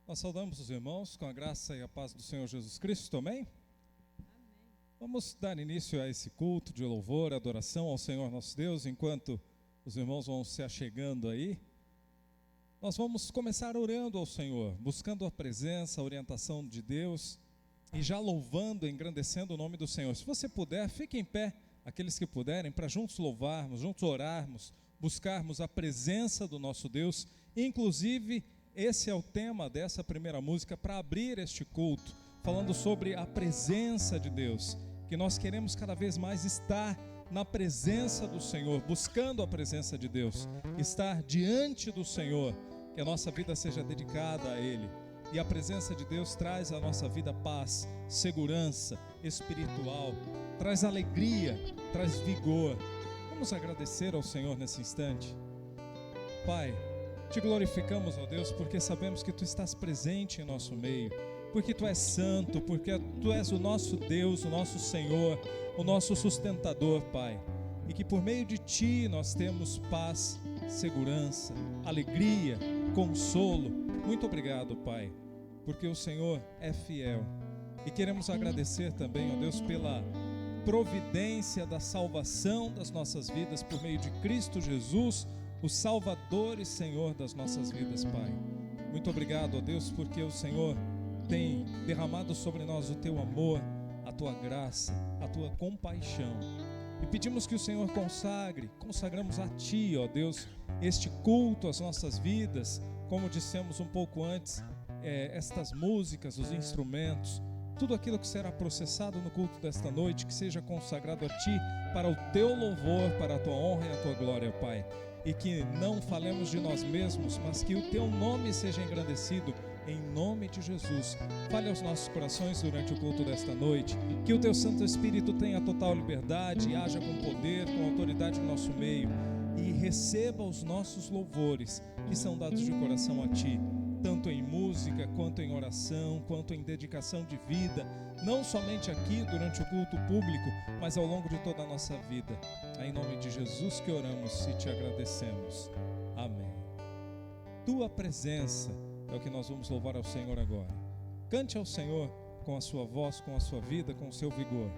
Nós saudamos os irmãos com a graça e a paz do Senhor Jesus Cristo, amém? Vamos dar início a esse culto de louvor, adoração ao Senhor nosso Deus. Enquanto os irmãos vão se achegando aí, nós vamos começar orando ao Senhor, buscando a presença, a orientação de Deus e já louvando, engrandecendo o nome do Senhor. Se você puder, fique em pé, aqueles que puderem, para juntos louvarmos, juntos orarmos, buscarmos a presença do nosso Deus. Inclusive, esse é o tema dessa primeira música para abrir este culto, falando sobre a presença de Deus, que nós queremos cada vez mais estar na presença do Senhor, buscando a presença de Deus, estar diante do Senhor, que a nossa vida seja dedicada a Ele. E a presença de Deus traz à nossa vida paz, segurança espiritual, traz alegria, traz vigor. Vamos agradecer ao Senhor nesse instante. Pai, te glorificamos, ó Deus, porque sabemos que Tu estás presente em nosso meio, porque Tu és santo, porque Tu és o nosso Deus, o nosso Senhor, o nosso sustentador, Pai. E que por meio de Ti nós temos paz, segurança, alegria, consolo. Muito obrigado, Pai, porque o Senhor é fiel. E queremos agradecer também, ó Deus, pela providência da salvação das nossas vidas por meio de Cristo Jesus, o Salvador e Senhor das nossas vidas, Pai. Muito obrigado, ó Deus, porque o Senhor tem derramado sobre nós o Teu amor, a Tua graça, a Tua compaixão. E pedimos que o Senhor consagramos a Ti, ó Deus, este culto às nossas vidas, como dissemos um pouco antes, estas músicas, os instrumentos, tudo aquilo que será processado no culto desta noite, que seja consagrado a Ti, para o Teu louvor, para a Tua honra e a Tua glória, Pai. E que não falemos de nós mesmos, mas que o Teu nome seja engrandecido, em nome de Jesus. Fale aos nossos corações durante o culto desta noite, que o Teu Santo Espírito tenha total liberdade, haja com poder, com autoridade no nosso meio, e receba os nossos louvores, que são dados de coração a Ti, tanto em música, quanto em oração, quanto em dedicação de vida, não somente aqui durante o culto público, mas ao longo de toda a nossa vida. É em nome de Jesus que oramos e Te agradecemos. Amém. Tua presença é o que nós vamos louvar ao Senhor agora. Cante ao Senhor com a sua voz, com a sua vida, com o seu vigor.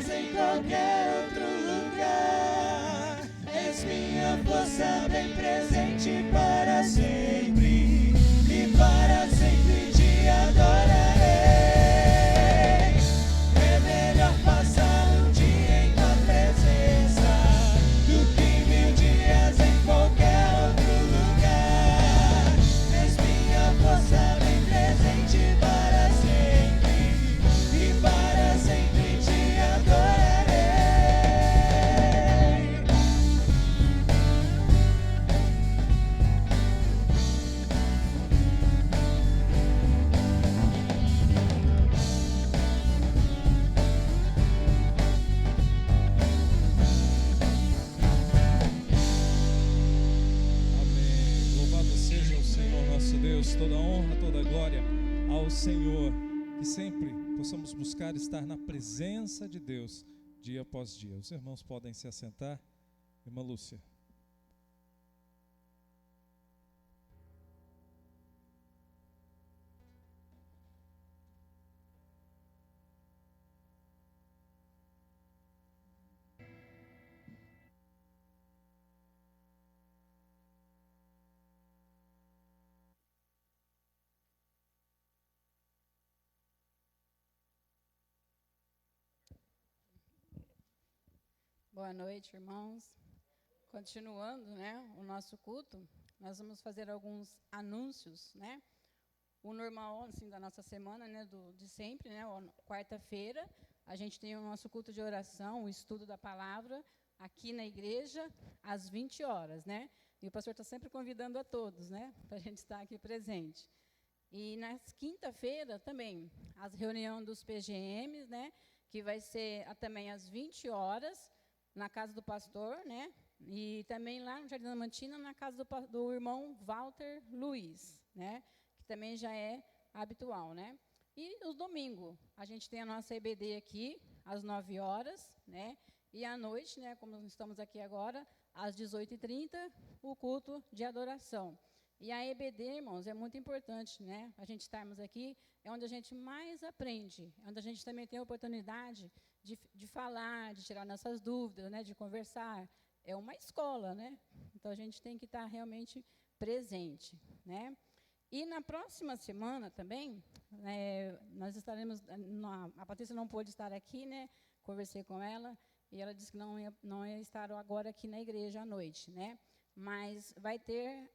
dias, em qualquer outro lugar. És minha força bem presente para sempre, e para sempre te adorarei. É melhor passar um dia em tua presença do que 1000 dias em qualquer outro lugar. És minha força bem presente para sempre, e para sempre te adorarei. Amém. Louvado seja o Senhor nosso Deus, toda honra, toda glória ao Senhor. Que sempre possamos buscar estar na presença de Deus dia após dia. Os irmãos podem se assentar. Irmã Lúcia. Boa noite, irmãos. Continuando, né, o nosso culto, nós vamos fazer alguns anúncios, né? O normal, assim, da nossa semana, né, de sempre, né, quarta-feira, a gente tem o nosso culto de oração, o estudo da palavra, aqui na igreja, às 20 horas, né? E o pastor está sempre convidando a todos, né, para a gente estar aqui presente. E na quinta-feira também, as reuniões dos PGMs, né, que vai ser também às 20 horas, na casa do pastor, né? E também lá no Jardim da Mantina, na casa do irmão Walter Luiz, né? Que também já é habitual, né? E os domingos, a gente tem a nossa EBD aqui, às 9 horas, né? E à noite, né, como estamos aqui agora, às 18h30, o culto de adoração. E a EBD, irmãos, é muito importante, né? A gente estarmos aqui, é onde a gente mais aprende, é onde a gente também tem a oportunidade de falar, de tirar nossas dúvidas, né, de conversar. É uma escola, né? Então, a gente tem que estar realmente presente, né? E na próxima semana também, nós estaremos, a Patrícia não pôde estar aqui, né? Conversei com ela, e ela disse que não ia estar agora aqui na igreja à noite, né? Mas vai ter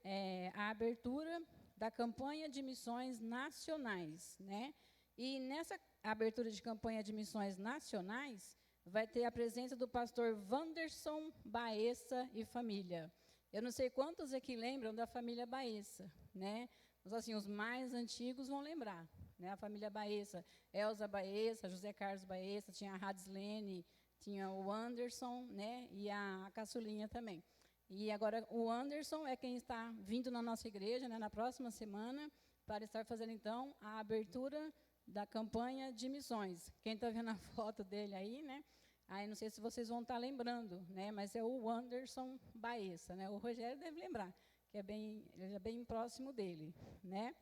a abertura da campanha de missões nacionais, né? E nessa abertura de campanha de missões nacionais, vai ter a presença do pastor Wanderson Baessa e família. Eu não sei quantos aqui lembram da família Baessa, né? Mas, assim, os mais antigos vão lembrar, né? A família Baessa, Elza Baessa, José Carlos Baessa, tinha a Radslene, tinha o Anderson, né? E a caçulinha também. E agora o Anderson é quem está vindo na nossa igreja, né, na próxima semana, para estar fazendo, então, a abertura da campanha de missões. Quem está vendo a foto dele aí, né? Aí não sei se vocês vão estar lembrando, né? Mas é o Anderson Baessa, né? O Rogério deve lembrar, que ele é bem próximo dele, né?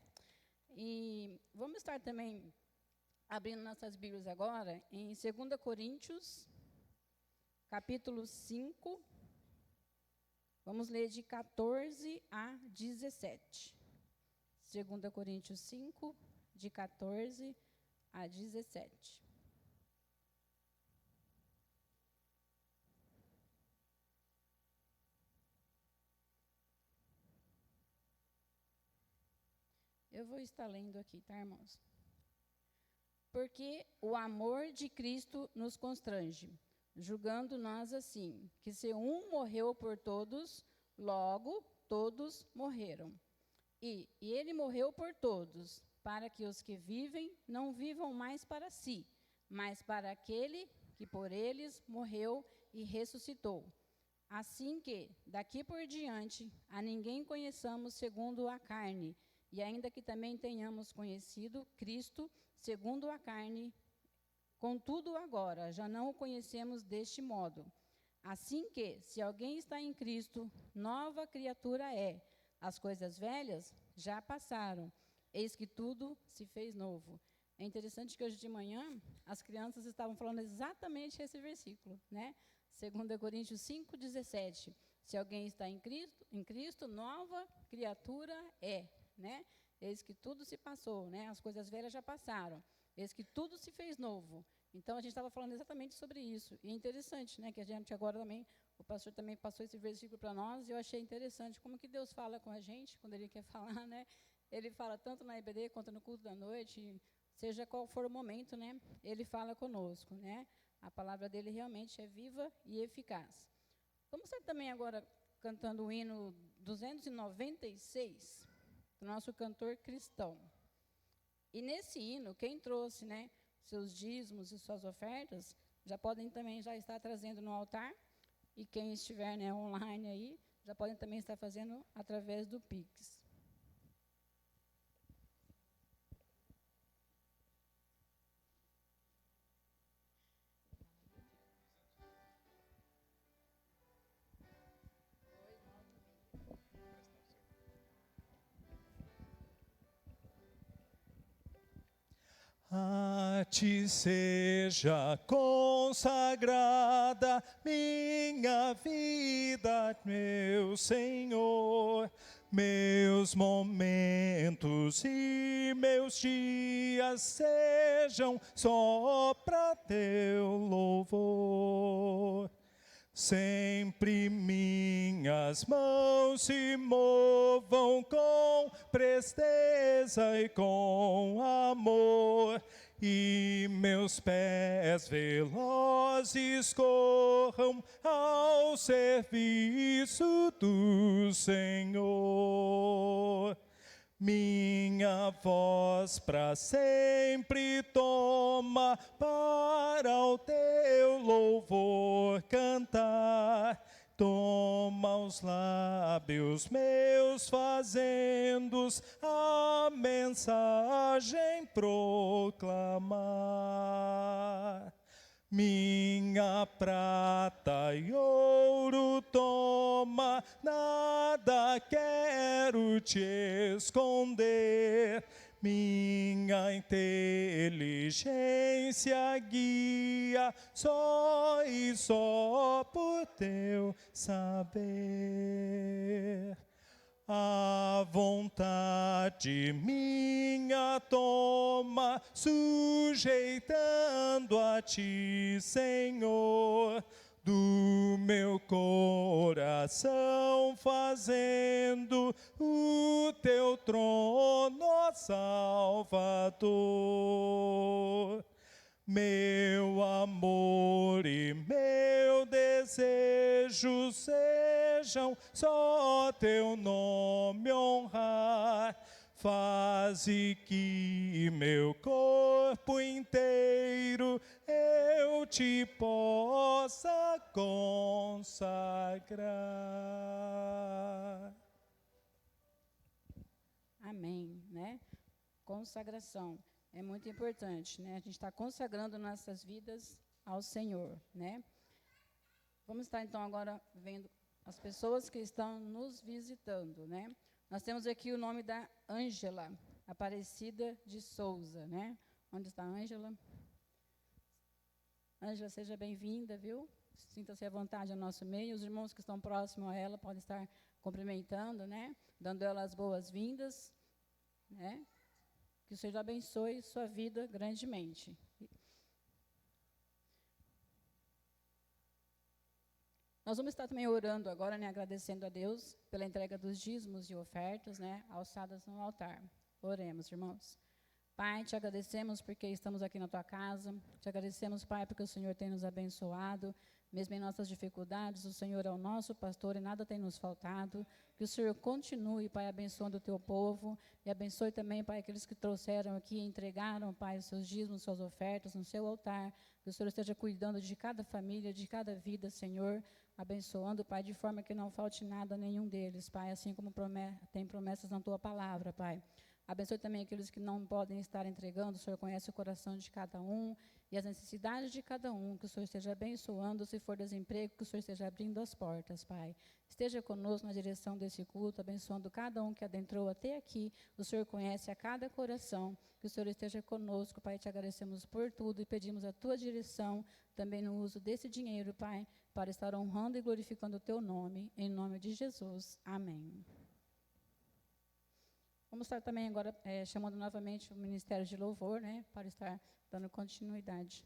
E vamos estar também abrindo nossas Bíblias agora em 2 Coríntios, capítulo 5. Vamos ler de 14 a 17. 2 Coríntios 5, de 14 a 17. Eu vou estar lendo aqui, tá, irmãos? Porque o amor de Cristo nos constrange, julgando nós assim, que se um morreu por todos, logo todos morreram. E ele morreu por todos, para que os que vivem não vivam mais para si, mas para aquele que por eles morreu e ressuscitou. Assim que, daqui por diante, a ninguém conheçamos segundo a carne, e ainda que também tenhamos conhecido Cristo segundo a carne, contudo agora já não o conhecemos deste modo. Assim que, se alguém está em Cristo, nova criatura é. As coisas velhas já passaram, eis que tudo se fez novo. É interessante que hoje de manhã as crianças estavam falando exatamente esse versículo, né? 2 Coríntios 5:17. Se alguém está em Cristo, nova criatura é, né? Eis que tudo se passou, né? As coisas velhas já passaram. Eis que tudo se fez novo. Então, a gente estava falando exatamente sobre isso. E é interessante, né? Que a gente agora também, o pastor também passou esse versículo para nós, e eu achei interessante como que Deus fala com a gente, quando Ele quer falar, né? Ele fala tanto na EBD quanto no culto da noite, seja qual for o momento, né? Ele fala conosco, né? A palavra dele realmente é viva e eficaz. Vamos estar também agora cantando o hino 296, do nosso cantor cristão. E nesse hino, quem trouxe, né, seus dízimos e suas ofertas, já podem também já estar trazendo no altar. E quem estiver, né, online aí, já podem também estar fazendo através do Pix. A ti seja consagrada minha vida, meu Senhor, meus momentos e meus dias sejam só para teu louvor. Sempre minhas mãos se movam com presteza e com amor, e meus pés velozes corram ao serviço do Senhor. Minha voz para sempre toma para o teu louvor cantar. Toma os lábios meus fazendo a mensagem proclamar. Minha prata e ouro toma, nada quero te esconder. Minha inteligência guia só e só por teu saber. A vontade minha toma, sujeitando a ti, Senhor, do meu coração fazendo o teu trono, ó Salvador. Meu amor e meu desejo sejam só teu nome honrar. Faze que meu corpo inteiro eu te possa consagrar. Amém, né? Consagração. É muito importante, né? A gente está consagrando nossas vidas ao Senhor, né? Vamos estar, então, agora vendo as pessoas que estão nos visitando, né? Nós temos aqui o nome da Ângela Aparecida de Souza, né? Onde está a Ângela? Ângela, seja bem-vinda, viu? Sinta-se à vontade ao nosso meio. Os irmãos que estão próximos a ela podem estar cumprimentando, né? Dando ela as boas-vindas, né? Que o Senhor abençoe sua vida grandemente. Nós vamos estar também orando agora, né, agradecendo a Deus pela entrega dos dízimos e ofertas, né, alçadas no altar. Oremos, irmãos. Pai, te agradecemos porque estamos aqui na tua casa. Te agradecemos, Pai, porque o Senhor tem nos abençoado. Mesmo em nossas dificuldades, o Senhor é o nosso pastor e nada tem nos faltado. Que o Senhor continue, Pai, abençoando o teu povo. E abençoe também, Pai, aqueles que trouxeram aqui e entregaram, Pai, os seus dízimos, suas ofertas no seu altar. Que o Senhor esteja cuidando de cada família, de cada vida, Senhor. Abençoando, Pai, de forma que não falte nada a nenhum deles, Pai. Assim como tem promessas na tua palavra, Pai. Abençoe também aqueles que não podem estar entregando. O Senhor conhece o coração de cada um. e as necessidades de cada um, que o Senhor esteja abençoando, se for desemprego, que o Senhor esteja abrindo as portas, Pai. Esteja conosco na direção desse culto, abençoando cada um que adentrou até aqui. O Senhor conhece a cada coração, que o Senhor esteja conosco, Pai. Te agradecemos por tudo e pedimos a tua direção também no uso desse dinheiro, Pai, para estar honrando e glorificando o teu nome, em nome de Jesus. Amém. Vamos estar também agora chamando novamente o Ministério de Louvor, né, para estar dando continuidade.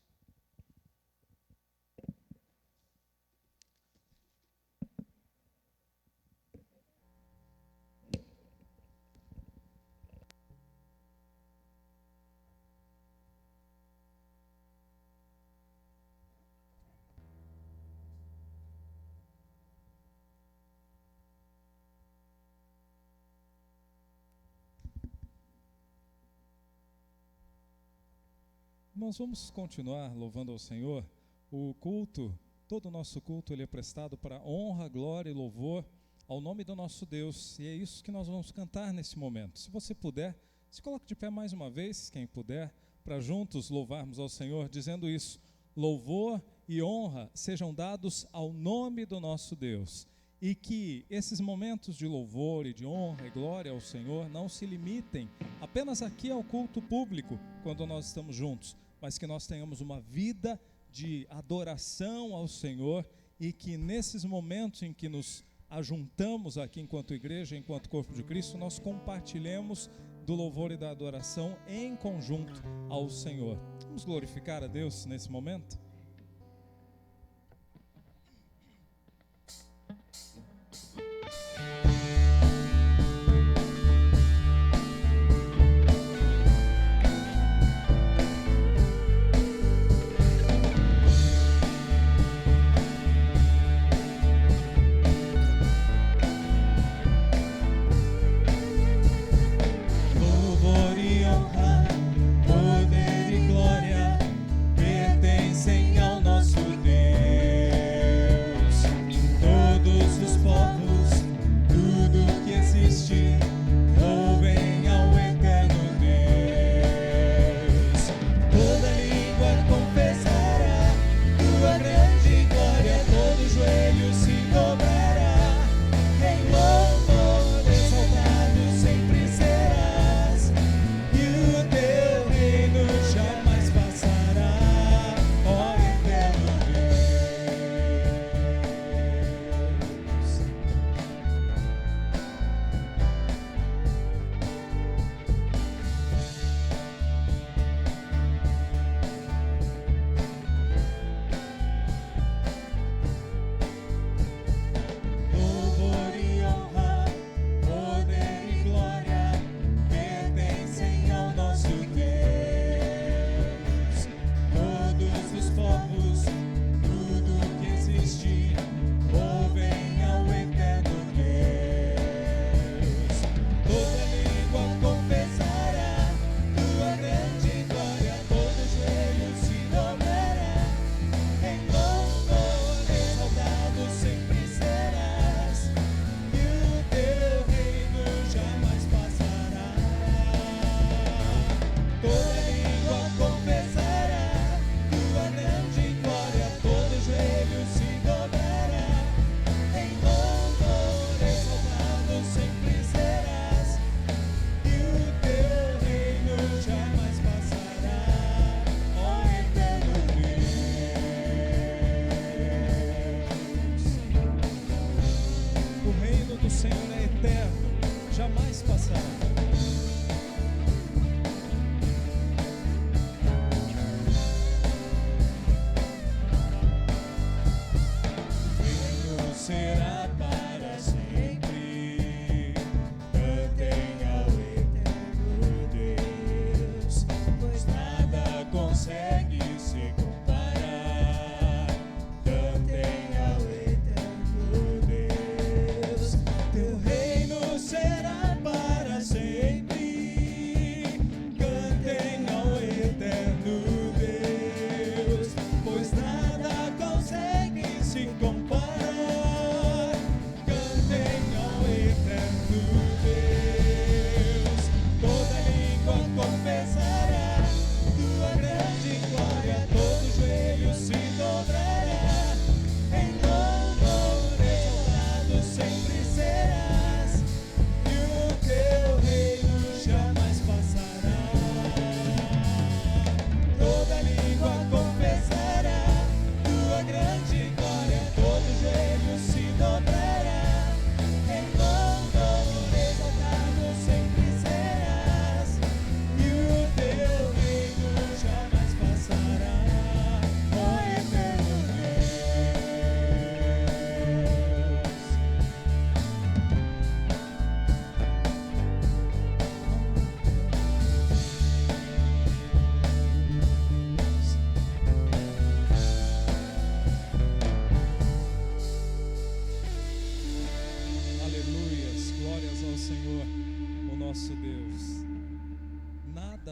Irmãos, vamos continuar louvando ao Senhor. O culto, todo o nosso culto, ele é prestado para honra, glória e louvor ao nome do nosso Deus. E é isso que nós vamos cantar nesse momento. Se você puder, se coloque de pé mais uma vez, quem puder, para juntos louvarmos ao Senhor, dizendo isso: louvor e honra sejam dados ao nome do nosso Deus. E que esses momentos de louvor e de honra e glória ao Senhor não se limitem apenas aqui ao culto público, quando nós estamos juntos, mas que nós tenhamos uma vida de adoração ao Senhor e que nesses momentos em que nos ajuntamos aqui enquanto igreja, enquanto corpo de Cristo, nós compartilhemos do louvor e da adoração em conjunto ao Senhor. Vamos glorificar a Deus nesse momento? Louvor e honra, poder e glória pertencem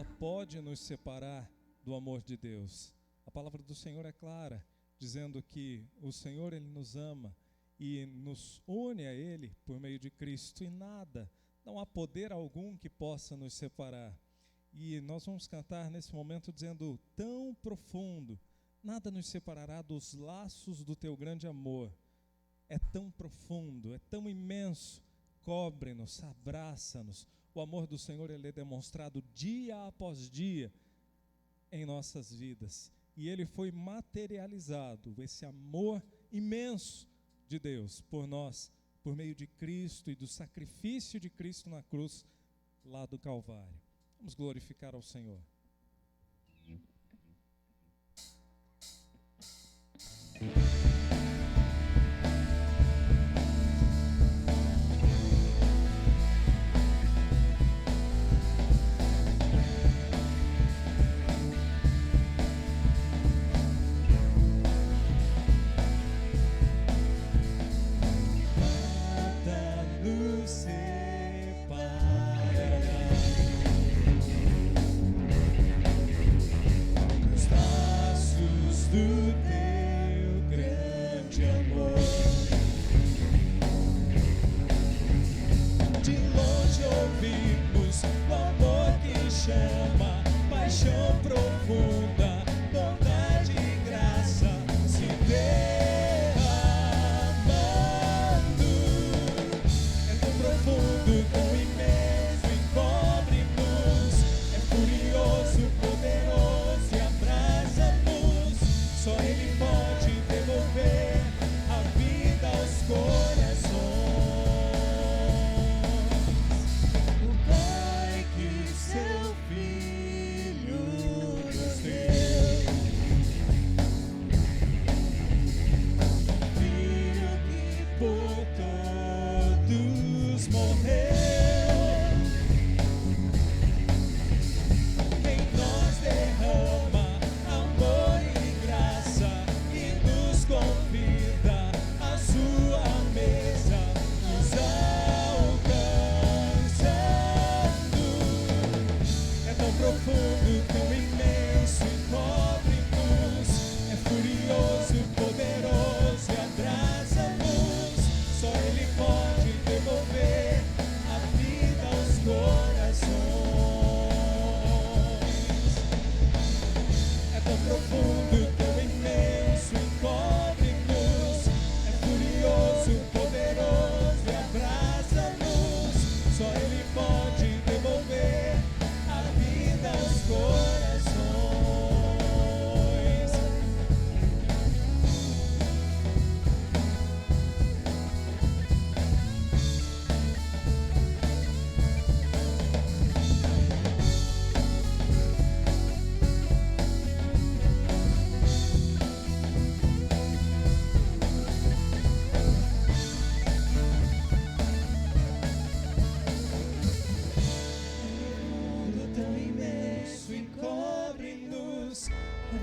nada pode nos separar do amor de Deus. A palavra do Senhor é clara, dizendo que o Senhor, Ele nos ama e nos une a Ele por meio de Cristo, e nada, não há poder algum que possa nos separar. E nós vamos cantar nesse momento dizendo: tão profundo, nada nos separará dos laços do teu grande amor. É tão profundo, é tão imenso, cobre-nos, abraça-nos. O amor do Senhor, ele é demonstrado dia após dia em nossas vidas. E ele foi materializado, esse amor imenso de Deus por nós, por meio de Cristo e do sacrifício de Cristo na cruz, lá do Calvário. Vamos glorificar ao Senhor.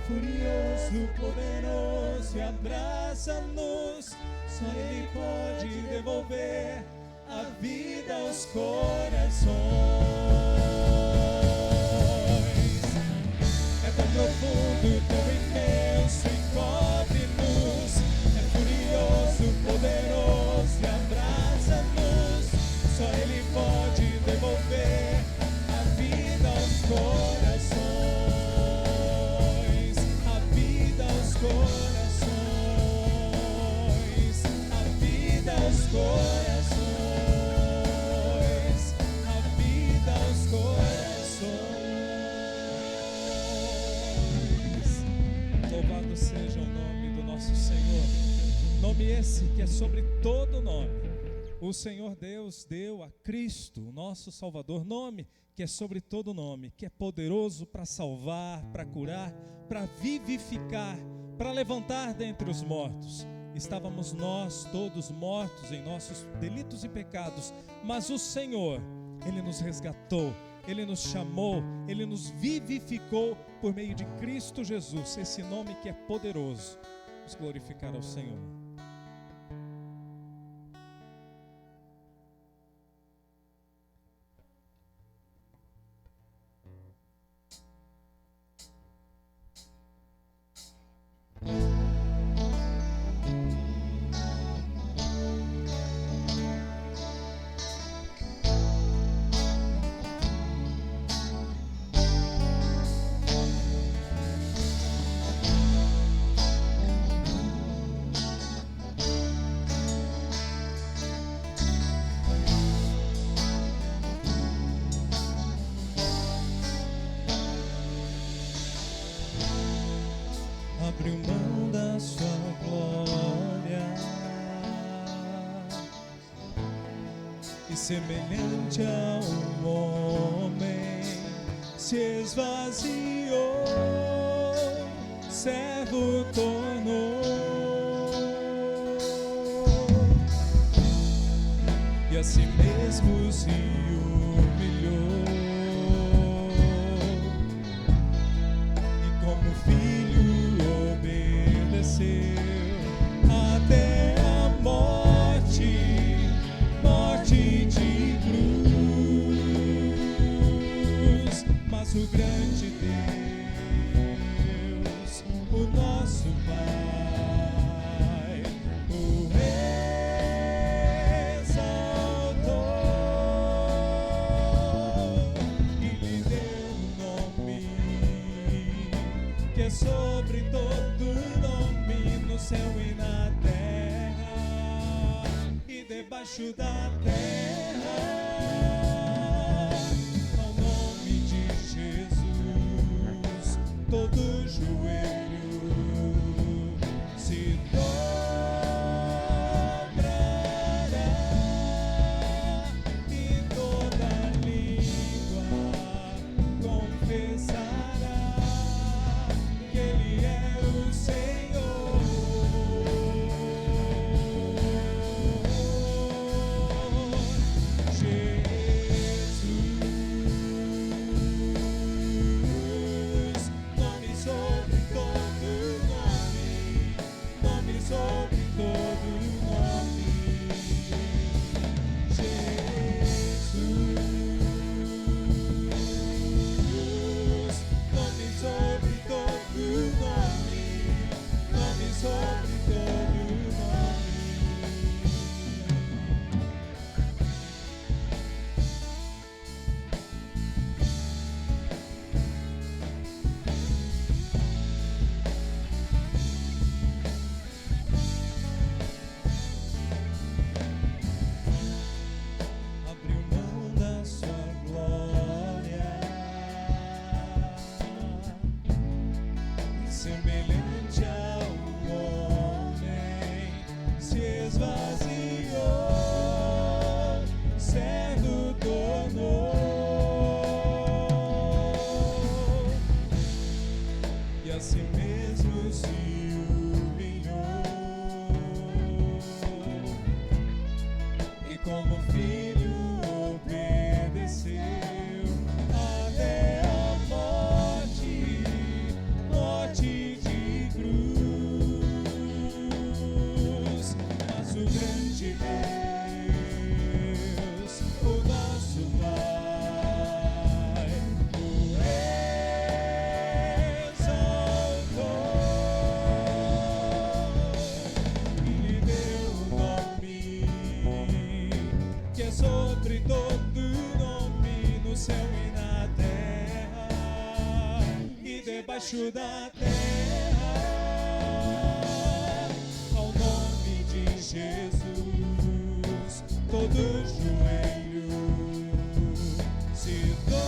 Furioso, poderoso e abraça-nos. Só Ele pode devolver a vida aos corações. É tão profundo, tão imenso e cobre-nos. É furioso, poderoso e abraça-nos. Só Ele pode devolver a vida aos corações. Corações, a vida aos corações, a vida aos corações. Louvado seja o nome do nosso Senhor, nome esse que é sobre todo nome. O Senhor Deus deu a Cristo, o nosso Salvador, nome que é sobre todo nome, que é poderoso para salvar, para curar, para vivificar, para levantar dentre os mortos. Estávamos nós todos mortos em nossos delitos e pecados, mas o Senhor, Ele nos resgatou, Ele nos chamou, Ele nos vivificou por meio de Cristo Jesus, esse nome que é poderoso. Vamos glorificar ao Senhor. semelhante a um homem, se esvaziou, servo tornou, e a si mesmo se humilhou, e como filho obedeceu até a morte de cruz. Mas o grande Deus, o nosso Pai, o exaltou e lhe deu um nome que é sobre todo nome, no céu e na terra e debaixo da terra. Ao nome de Jesus, todo joelho se dobrará e toda língua confessará que Ele é o Senhor. Jesus, nome sobre todo nome, nome sobre todo nome. Jesus, nome sobre todo nome, nome sobre todo nome. Abriu mão da sua glória, semelhante a um homem, se esvaziou, servo tornou, e a si mesmo se humilhou, e como filho obedeceu até a morte de cruz. Mas o grande Deus, o nosso Pai, o exaltou e lhe deu um nome que é sobre todo nome, no céu e na terra e debaixo da terra. Ao nome de Jesus, todo joelho se dobrará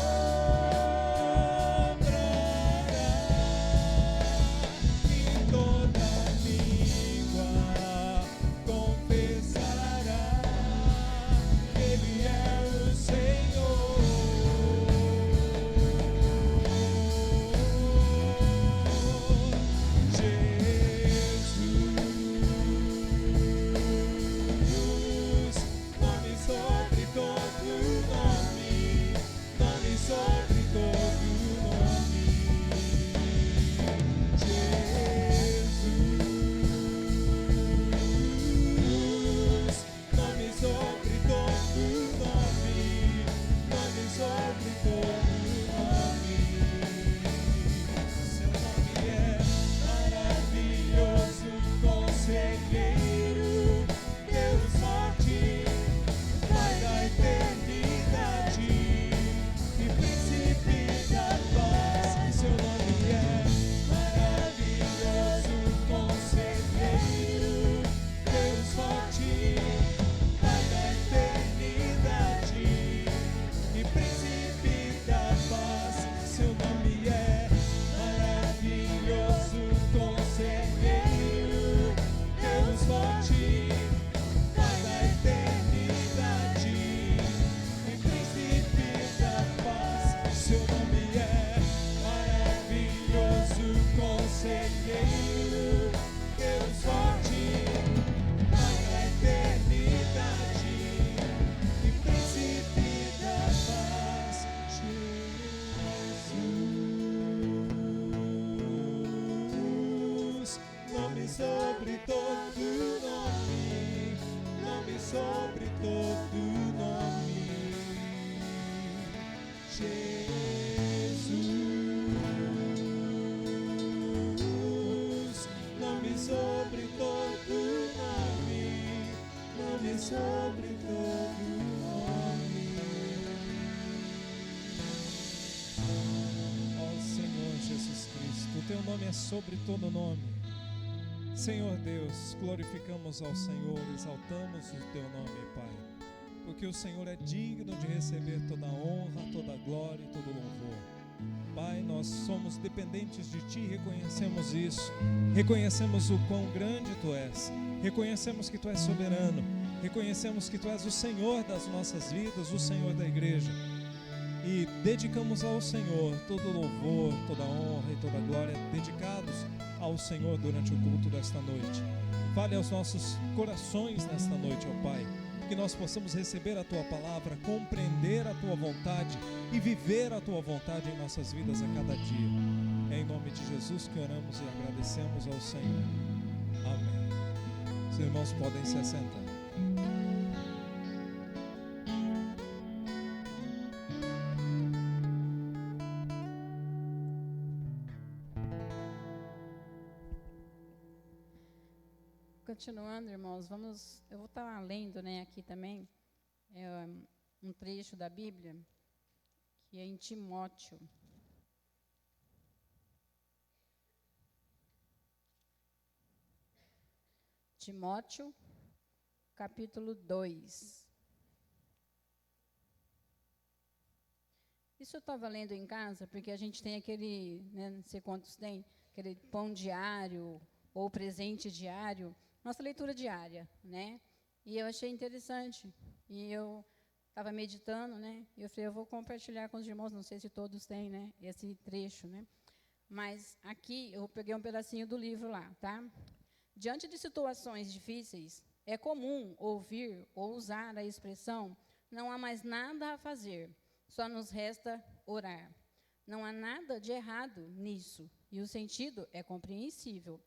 e toda língua confessará que Ele é o Senhor. sobre todo nome. Jesus, nome sobre todo nome, nome sobre todo nome. Ó Senhor Jesus Cristo, o teu nome é sobre todo nome. Senhor Deus, glorificamos ao Senhor, exaltamos o teu nome, Pai, porque o Senhor é digno de receber toda a honra, toda a glória e todo o louvor. Pai, nós somos dependentes de Ti, reconhecemos isso, reconhecemos o quão grande Tu és, reconhecemos que Tu és soberano, reconhecemos que Tu és o Senhor das nossas vidas, o Senhor da igreja, e dedicamos ao Senhor todo o louvor, toda a honra e toda a glória, dedicados ao Senhor durante o culto desta noite. Fale aos nossos corações nesta noite, ó Pai, que nós possamos receber a Tua palavra, compreender a Tua vontade e viver a Tua vontade em nossas vidas a cada dia. É em nome de Jesus que oramos e agradecemos ao Senhor. Amém. Os irmãos podem se assentar. Continuando, irmãos, eu vou estar lendo, né, aqui também um trecho da Bíblia, que é em Timóteo. Timóteo, capítulo 2. Isso eu estava lendo em casa, porque a gente tem aquele, né, não sei quantos tem, aquele pão diário ou presente diário, nossa leitura diária, né? E eu achei interessante. E eu estava meditando, né? E eu falei, eu vou compartilhar com os irmãos, não sei se todos têm, né, esse trecho, né? Mas aqui eu peguei um pedacinho do livro lá, tá? Diante de situações difíceis, é comum ouvir ou usar a expressão não há mais nada a fazer, só nos resta orar. Não há nada de errado nisso, e o sentido é compreensível.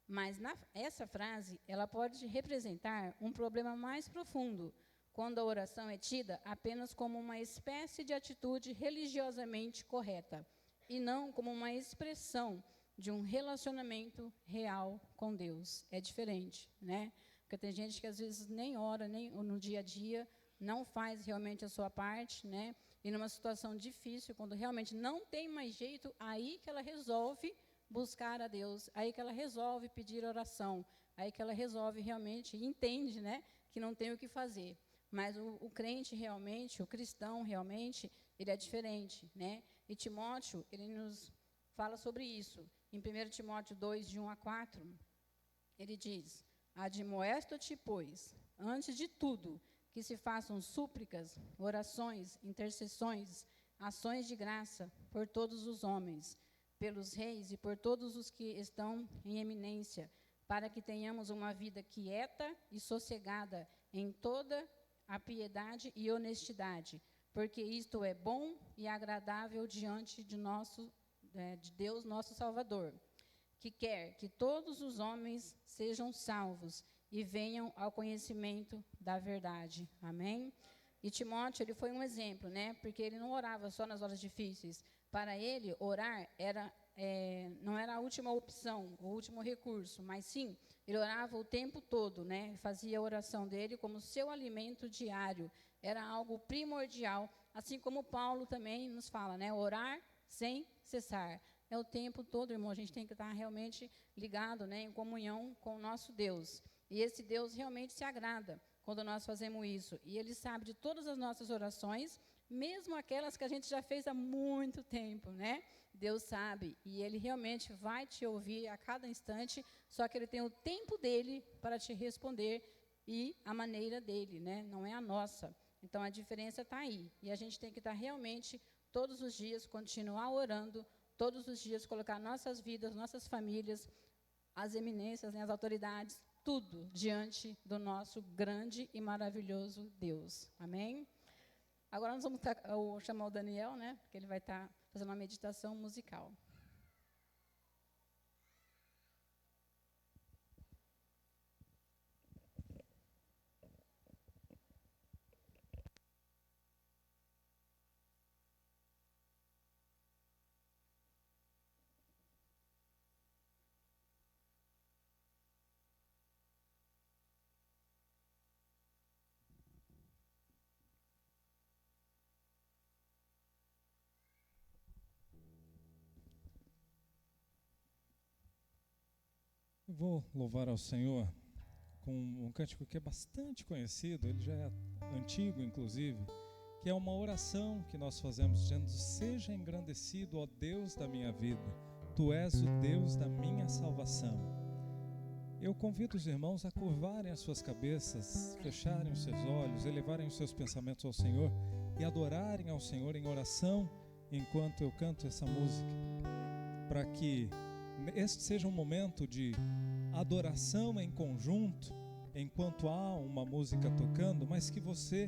Mas essa frase, ela pode representar um problema mais profundo, quando a oração é tida apenas como uma espécie de atitude religiosamente correta, e não como uma expressão de um relacionamento real com Deus. É diferente, né? Porque tem gente que às vezes nem ora, nem no dia a dia, não faz realmente a sua parte, né? E numa situação difícil, quando realmente não tem mais jeito, aí que ela resolve buscar a Deus, aí que ela resolve pedir oração, aí que ela resolve realmente, entende, né, que não tem o que fazer. Mas o crente realmente, o cristão realmente, ele é diferente, né? E Timóteo, ele nos fala sobre isso. Em 1 Timóteo 2, de 1 a 4, ele diz, admoesto-te, pois, antes de tudo, que se façam súplicas, orações, intercessões, ações de graça por todos os homens, pelos reis e por todos os que estão em eminência, para que tenhamos uma vida quieta e sossegada em toda a piedade e honestidade, porque isto é bom e agradável diante de Deus, nosso Salvador, que quer que todos os homens sejam salvos e venham ao conhecimento da verdade. Amém? E Timóteo, ele foi um exemplo, né? Porque ele não orava só nas horas difíceis. Para ele, orar não era a última opção, o último recurso, mas sim, ele orava o tempo todo, né? Fazia a oração dele como seu alimento diário. Era algo primordial, assim como Paulo também nos fala, né? Orar sem cessar. É o tempo todo, irmão, a gente tem que estar realmente ligado, né, em comunhão com o nosso Deus. E esse Deus realmente se agrada quando nós fazemos isso. E Ele sabe de todas as nossas orações, mesmo aquelas que a gente já fez há muito tempo, né? Deus sabe, e Ele realmente vai te ouvir a cada instante, só que Ele tem o tempo dEle para te responder e a maneira dEle, né? Não é a nossa. Então, a diferença está aí. E a gente tem que estar realmente, todos os dias, continuar orando, todos os dias colocar nossas vidas, nossas famílias, as eminências, né, as autoridades, tudo diante do nosso grande e maravilhoso Deus. Amém? Agora nós vamos chamar o Daniel, né, porque ele vai estar fazendo uma meditação musical. vou louvar ao Senhor com um cântico que é bastante conhecido, ele já é antigo inclusive, que é uma oração que nós fazemos dizendo: seja engrandecido, ó Deus da minha vida, Tu és o Deus da minha salvação. Eu convido os irmãos a curvarem as suas cabeças, fecharem os seus olhos, elevarem os seus pensamentos ao Senhor e adorarem ao Senhor em oração enquanto eu canto essa música, para que este seja um momento de adoração em conjunto, enquanto há uma música tocando, mas que você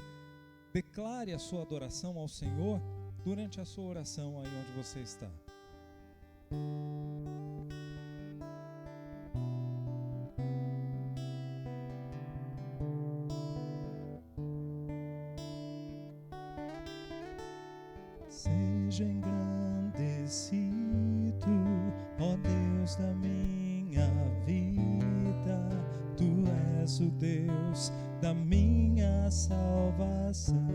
declare a sua adoração ao Senhor durante a sua oração aí onde você está. Seja engrandecido, ó Deus da minha vida, Tu és o Deus da minha salvação.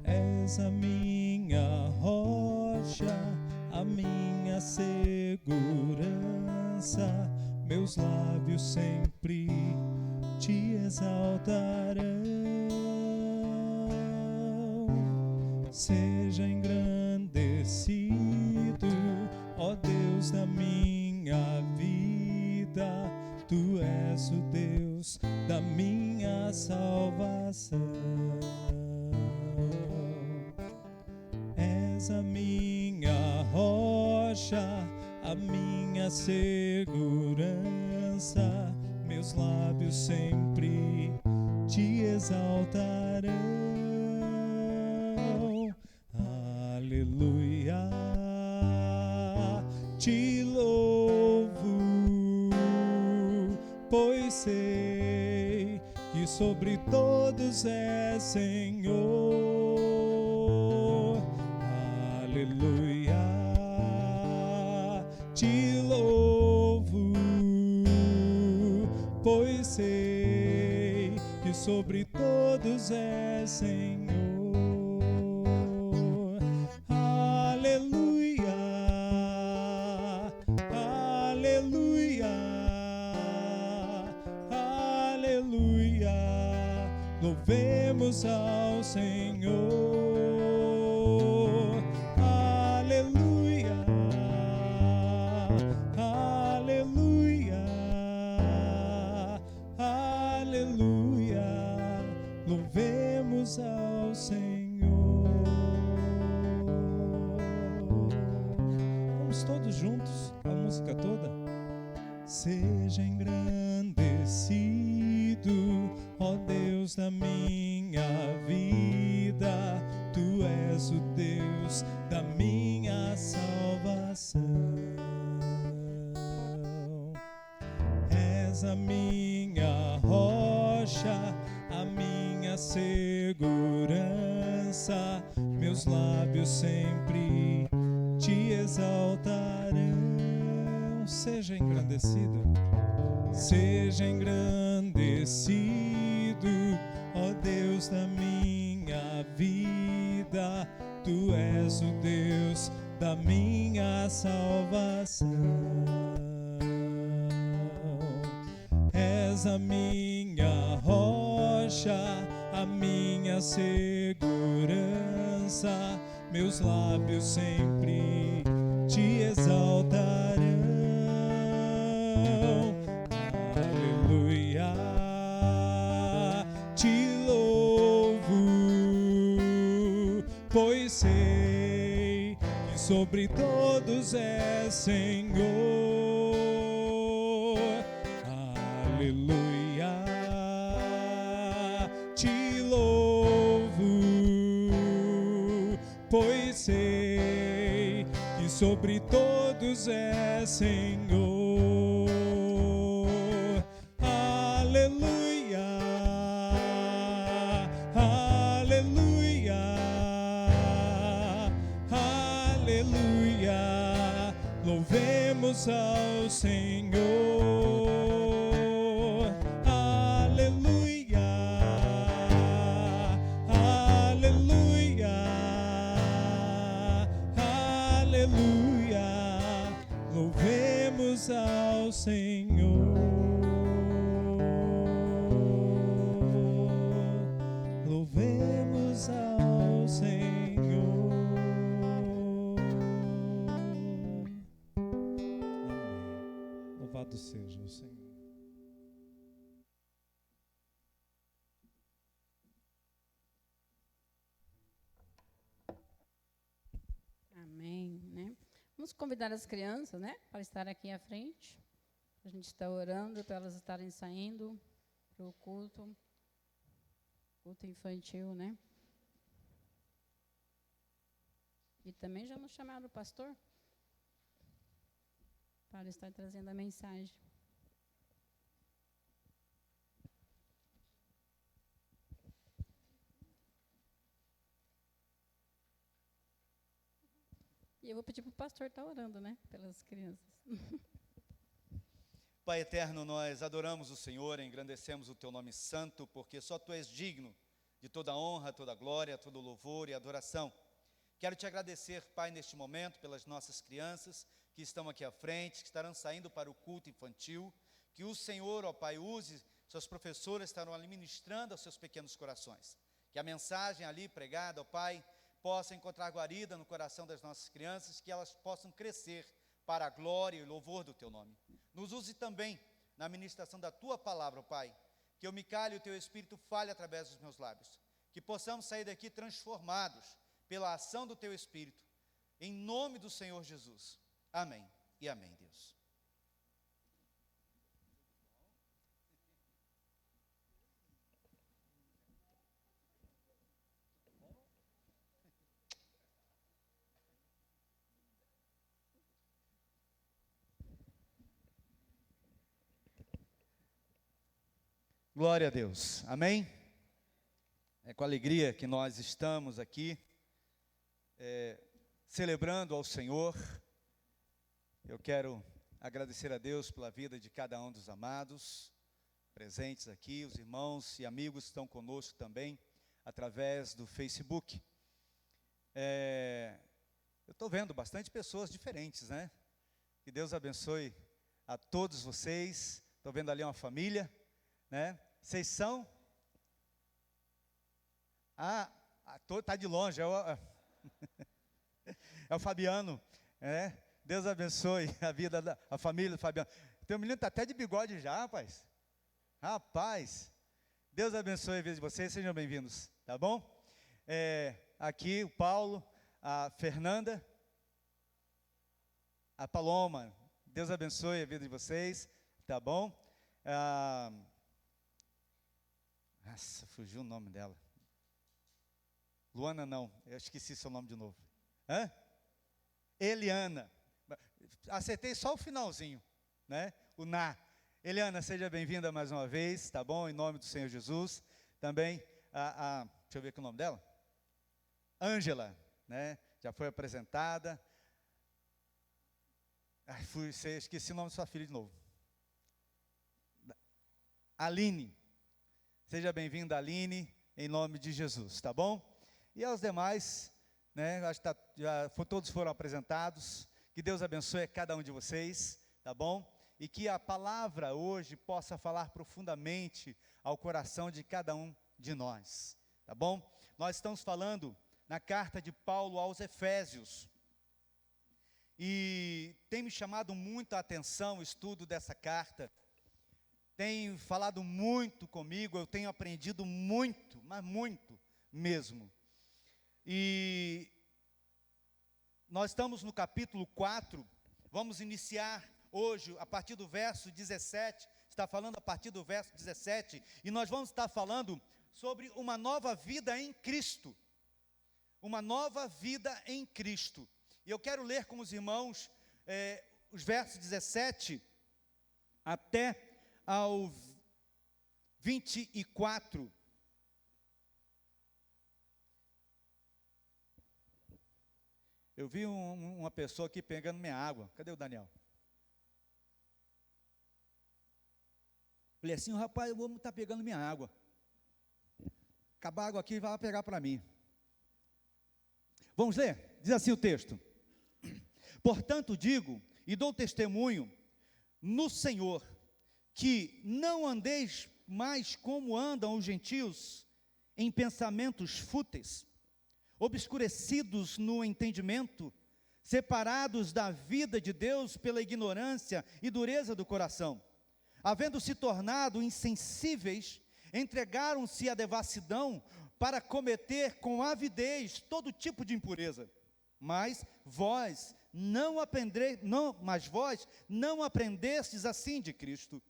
És a minha rocha, a minha segurança, meus lábios sempre Te exaltarão. Seja engrandecido, ó Deus da minha vida, Tu és o Deus da minha salvação. És a minha rocha, a minha segurança, meus lábios sempre Te exaltarão. Aleluia, Te louvo, pois sei que sobre todos és Senhor. Aleluia, Te louvo, pois sei que sobre todos és Senhor. Louvemos ao Senhor, aleluia, aleluia, aleluia, louvemos ao Senhor. Vamos todos juntos, a música toda. Seja engrandecido, ó Deus da minha vida, Tu és o Deus da minha salvação. És a minha rocha, a minha segurança, meus lábios sempre Te exaltarão. Seja engrandecido, seja engrandecido, ó Deus da minha vida, Tu és o Deus da minha salvação. És a minha rocha, a minha segurança, meus lábios sempre Te exaltarão. Aleluia, Te louvo, pois sei que sobre todos és Senhor. Aleluia, Te louvo, pois sei que sobre todos és Senhor. Aleluia, aleluia, aleluia, louvemos ao Senhor. Aleluia, aleluia, aleluia, Senhor. Louvemos ao Senhor. Amém. Louvado seja o Senhor. Amém, né? Vamos convidar as crianças, né, para estar aqui à frente. A gente está orando para elas estarem saindo para o culto infantil, né? E também já nos chamaram o pastor para estar trazendo a mensagem. E eu vou pedir para o pastor estar orando, né, pelas crianças. Pai eterno, nós adoramos o Senhor, engrandecemos o teu nome santo, porque só tu és digno de toda honra, toda glória, todo louvor e adoração. Quero te agradecer, Pai, neste momento, pelas nossas crianças que estão aqui à frente, que estarão saindo para o culto infantil, que o Senhor, ó Pai, use, suas professoras estarão ali ministrando aos seus pequenos corações. Que a mensagem ali pregada, ó Pai, possa encontrar guarida no coração das nossas crianças, que elas possam crescer para a glória e louvor do teu nome. Nos use também na ministração da tua palavra, ó Pai, que eu me cale e o teu Espírito fale através dos meus lábios, que possamos sair daqui transformados pela ação do teu Espírito, em nome do Senhor Jesus. Amém e amém, Deus. Glória a Deus, amém? É com alegria que nós estamos aqui, celebrando ao Senhor. Eu quero agradecer a Deus pela vida de cada um dos amados presentes aqui, os irmãos e amigos que estão conosco também, através do Facebook. Eu estou vendo bastante pessoas diferentes, né? Que Deus abençoe a todos vocês. Estou vendo ali uma família, né? Vocês são? Tá de longe, é o Fabiano, né? Deus abençoe a vida da família do Fabiano. Tem um menino que está até de bigode já, rapaz. Rapaz, Deus abençoe a vida de vocês, sejam bem-vindos, tá bom? Aqui o Paulo, a Fernanda, a Paloma, Deus abençoe a vida de vocês, tá bom? Nossa, fugiu o nome dela. Luana não, eu esqueci seu nome de novo. Eliana. Acertei só o finalzinho, né? O na. Eliana, seja bem-vinda mais uma vez, tá bom? Em nome do Senhor Jesus. Também, deixa eu ver aqui o nome dela. Ângela, né? Já foi apresentada. Esqueci o nome da sua filha de novo. Aline. Seja bem-vinda, Aline, em nome de Jesus, tá bom? E aos demais, né? Acho que todos foram apresentados. Que Deus abençoe cada um de vocês, tá bom? E que a palavra hoje possa falar profundamente ao coração de cada um de nós, tá bom? Nós estamos falando na carta de Paulo aos Efésios. E tem me chamado muito a atenção o estudo dessa carta. Tem falado muito comigo, eu tenho aprendido muito, mas muito mesmo. E nós estamos no capítulo 4, vamos iniciar hoje a partir do verso 17, está falando a partir do verso 17, e nós vamos estar falando sobre uma nova vida em Cristo. Uma nova vida em Cristo. E eu quero ler com os irmãos os versos 17 até ao 24. Eu vi uma pessoa aqui pegando minha água. Cadê o Daniel? Falei assim, rapaz, eu vou estar pegando minha água. Acabar a água aqui, vai pegar para mim. Vamos ler? Diz assim o texto. Portanto digo, e dou testemunho, no Senhor, que não andeis mais como andam os gentios, em pensamentos fúteis, obscurecidos no entendimento, separados da vida de Deus pela ignorância e dureza do coração, havendo se tornado insensíveis, entregaram-se à devassidão para cometer com avidez todo tipo de impureza. Mas vós não aprendestes assim de Cristo,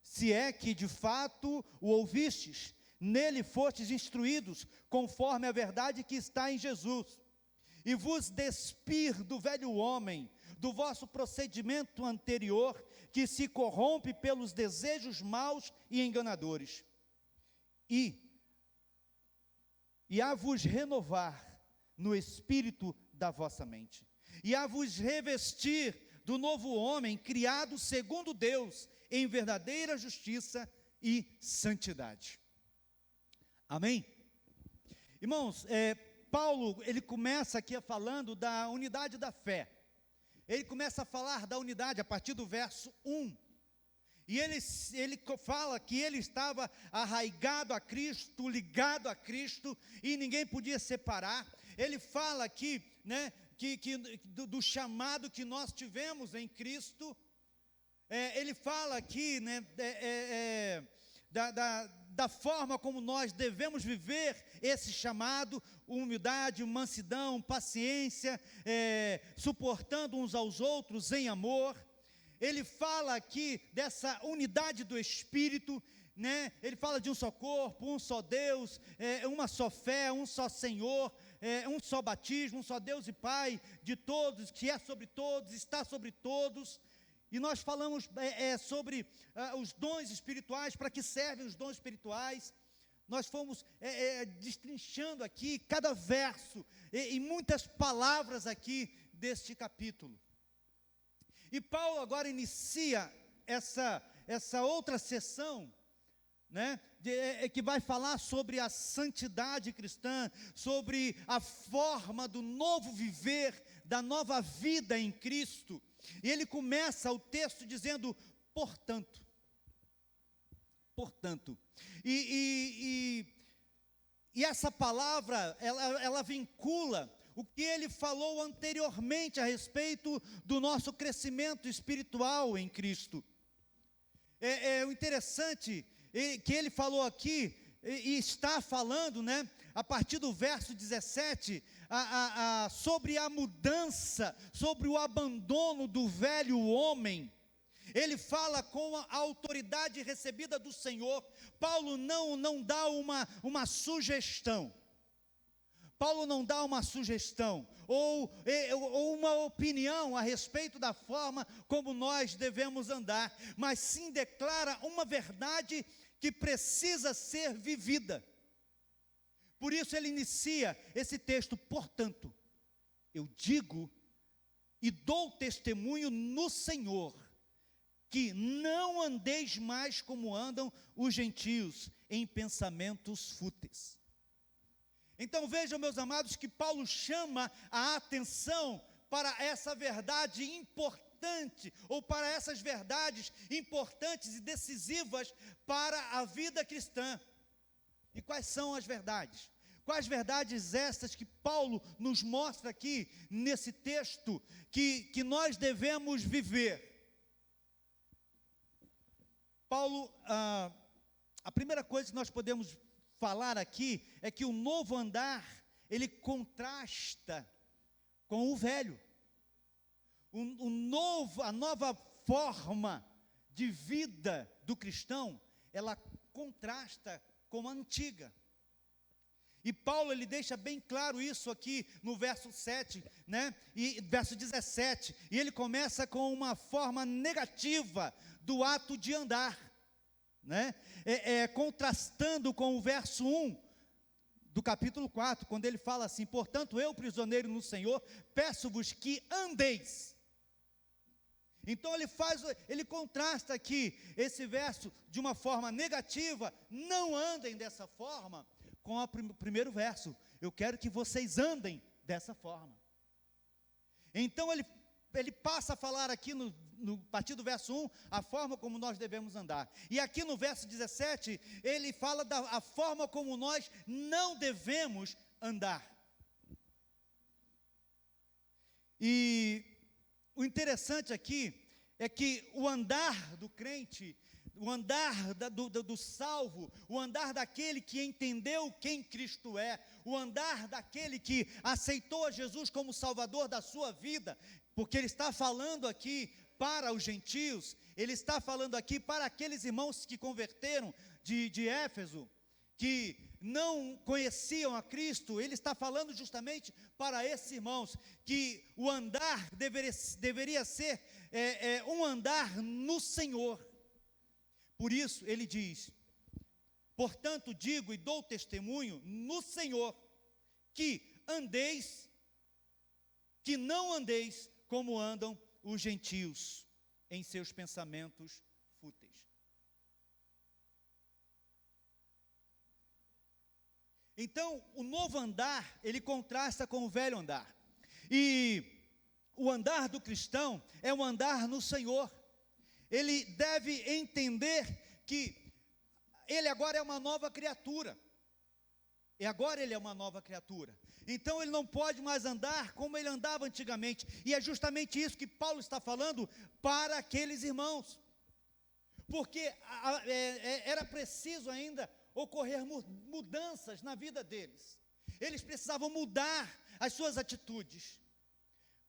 se é que de fato o ouvistes, nele fostes instruídos, conforme a verdade que está em Jesus, e vos despir do velho homem, do vosso procedimento anterior, que se corrompe pelos desejos maus e enganadores, e a vos renovar no espírito da vossa mente, e a vos revestir do novo homem, criado segundo Deus, em verdadeira justiça e santidade. Amém? Irmãos, Paulo, ele começa aqui falando da unidade da fé. Ele começa a falar da unidade a partir do verso 1. E ele fala que ele estava arraigado a Cristo, ligado a Cristo, e ninguém podia separar. Ele fala aqui, né, do chamado que nós tivemos em Cristo. Ele fala aqui, né, da forma como nós devemos viver esse chamado: humildade, mansidão, paciência, suportando uns aos outros em amor. Ele fala aqui dessa unidade do Espírito, né? Ele fala de um só corpo, um só Deus, uma só fé, um só Senhor, um só batismo, um só Deus e Pai de todos, que é sobre todos, está sobre todos. E nós falamos sobre os dons espirituais, para que servem os dons espirituais. Nós fomos destrinchando aqui cada verso, e muitas palavras aqui deste capítulo. E Paulo agora inicia essa outra sessão, né, que vai falar sobre a santidade cristã, sobre a forma do novo viver, da nova vida em Cristo. E ele começa o texto dizendo: portanto. E essa palavra, ela vincula o que ele falou anteriormente a respeito do nosso crescimento espiritual em Cristo. O interessante que ele falou aqui, e está falando, né, a partir do verso 17, sobre a mudança, sobre o abandono do velho homem. Ele fala com a autoridade recebida do Senhor. Paulo não dá uma sugestão. Paulo não dá uma sugestão ou uma opinião a respeito da forma como nós devemos andar, mas sim declara uma verdade que precisa ser vivida. Por isso ele inicia esse texto: portanto, eu digo e dou testemunho no Senhor, que não andeis mais como andam os gentios, em pensamentos fúteis. Então vejam, meus amados, que Paulo chama a atenção para essa verdade importante, ou para essas verdades importantes e decisivas para a vida cristã. E quais são as verdades? Quais verdades estas que Paulo nos mostra aqui nesse texto que nós devemos viver? Paulo, a primeira coisa que nós podemos falar aqui é que o novo andar, ele contrasta com o velho. A nova forma de vida do cristão, ela contrasta com a antiga. E Paulo, ele deixa bem claro isso aqui no verso 7, né? E verso 17, e ele começa com uma forma negativa do ato de andar, né? Contrastando com o verso 1 do capítulo 4, quando ele fala assim: portanto, eu, prisioneiro no Senhor, peço-vos que andeis. Então ele contrasta aqui esse verso de uma forma negativa: não andem dessa forma, com o primeiro verso: eu quero que vocês andem dessa forma. Então ele ele passa a falar aqui no partir do verso 1, a forma como nós devemos andar. E aqui no verso 17, ele fala da forma como nós não devemos andar. E o interessante aqui é que o andar do crente, o andar do salvo, o andar daquele que entendeu quem Cristo é, o andar daquele que aceitou a Jesus como Salvador da sua vida, porque ele está falando aqui para os gentios, ele está falando aqui para aqueles irmãos que converteram de Éfeso, que não conheciam a Cristo. Ele está falando justamente para esses irmãos, que o andar deveria ser um andar no Senhor. Por isso ele diz: portanto digo e dou testemunho no Senhor, que não andeis como andam os gentios em seus pensamentos fúteis. Então, o novo andar, ele contrasta com o velho andar. E o andar do cristão é um andar no Senhor. Ele deve entender que ele agora é uma nova criatura. E agora ele é uma nova criatura. Então ele não pode mais andar como ele andava antigamente. E é justamente isso que Paulo está falando para aqueles irmãos. Porque era preciso ainda ocorrer mudanças na vida deles. Eles precisavam mudar as suas atitudes.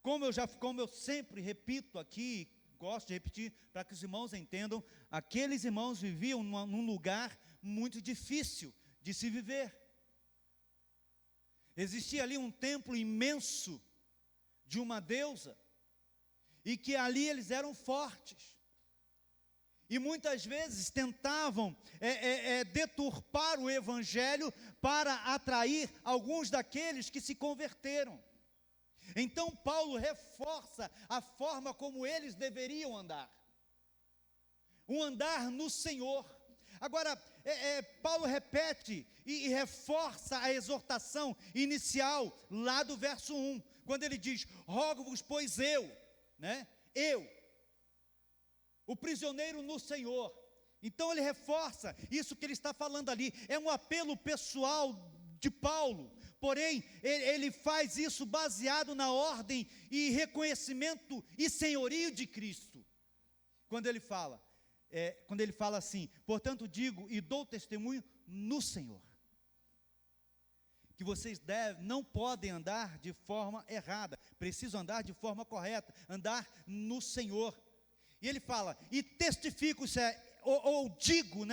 Como eu sempre repito aqui, gosto de repetir para que os irmãos entendam, aqueles irmãos viviam num lugar muito difícil de se viver. Existia ali um templo imenso de uma deusa, e que ali eles eram fortes. E muitas vezes tentavam deturpar o evangelho para atrair alguns daqueles que se converteram. Então Paulo reforça a forma como eles deveriam andar. Um andar no Senhor. Agora, Paulo repete e reforça a exortação inicial lá do verso 1, quando ele diz: rogo-vos, pois eu, o prisioneiro no Senhor. Então ele reforça isso que ele está falando ali. É um apelo pessoal de Paulo, porém ele faz isso baseado na ordem e reconhecimento e senhorio de Cristo. Quando ele fala assim: portanto digo e dou testemunho no Senhor, que vocês não podem andar de forma errada, precisam andar de forma correta, andar no Senhor. E ele fala, e testifico, ou digo,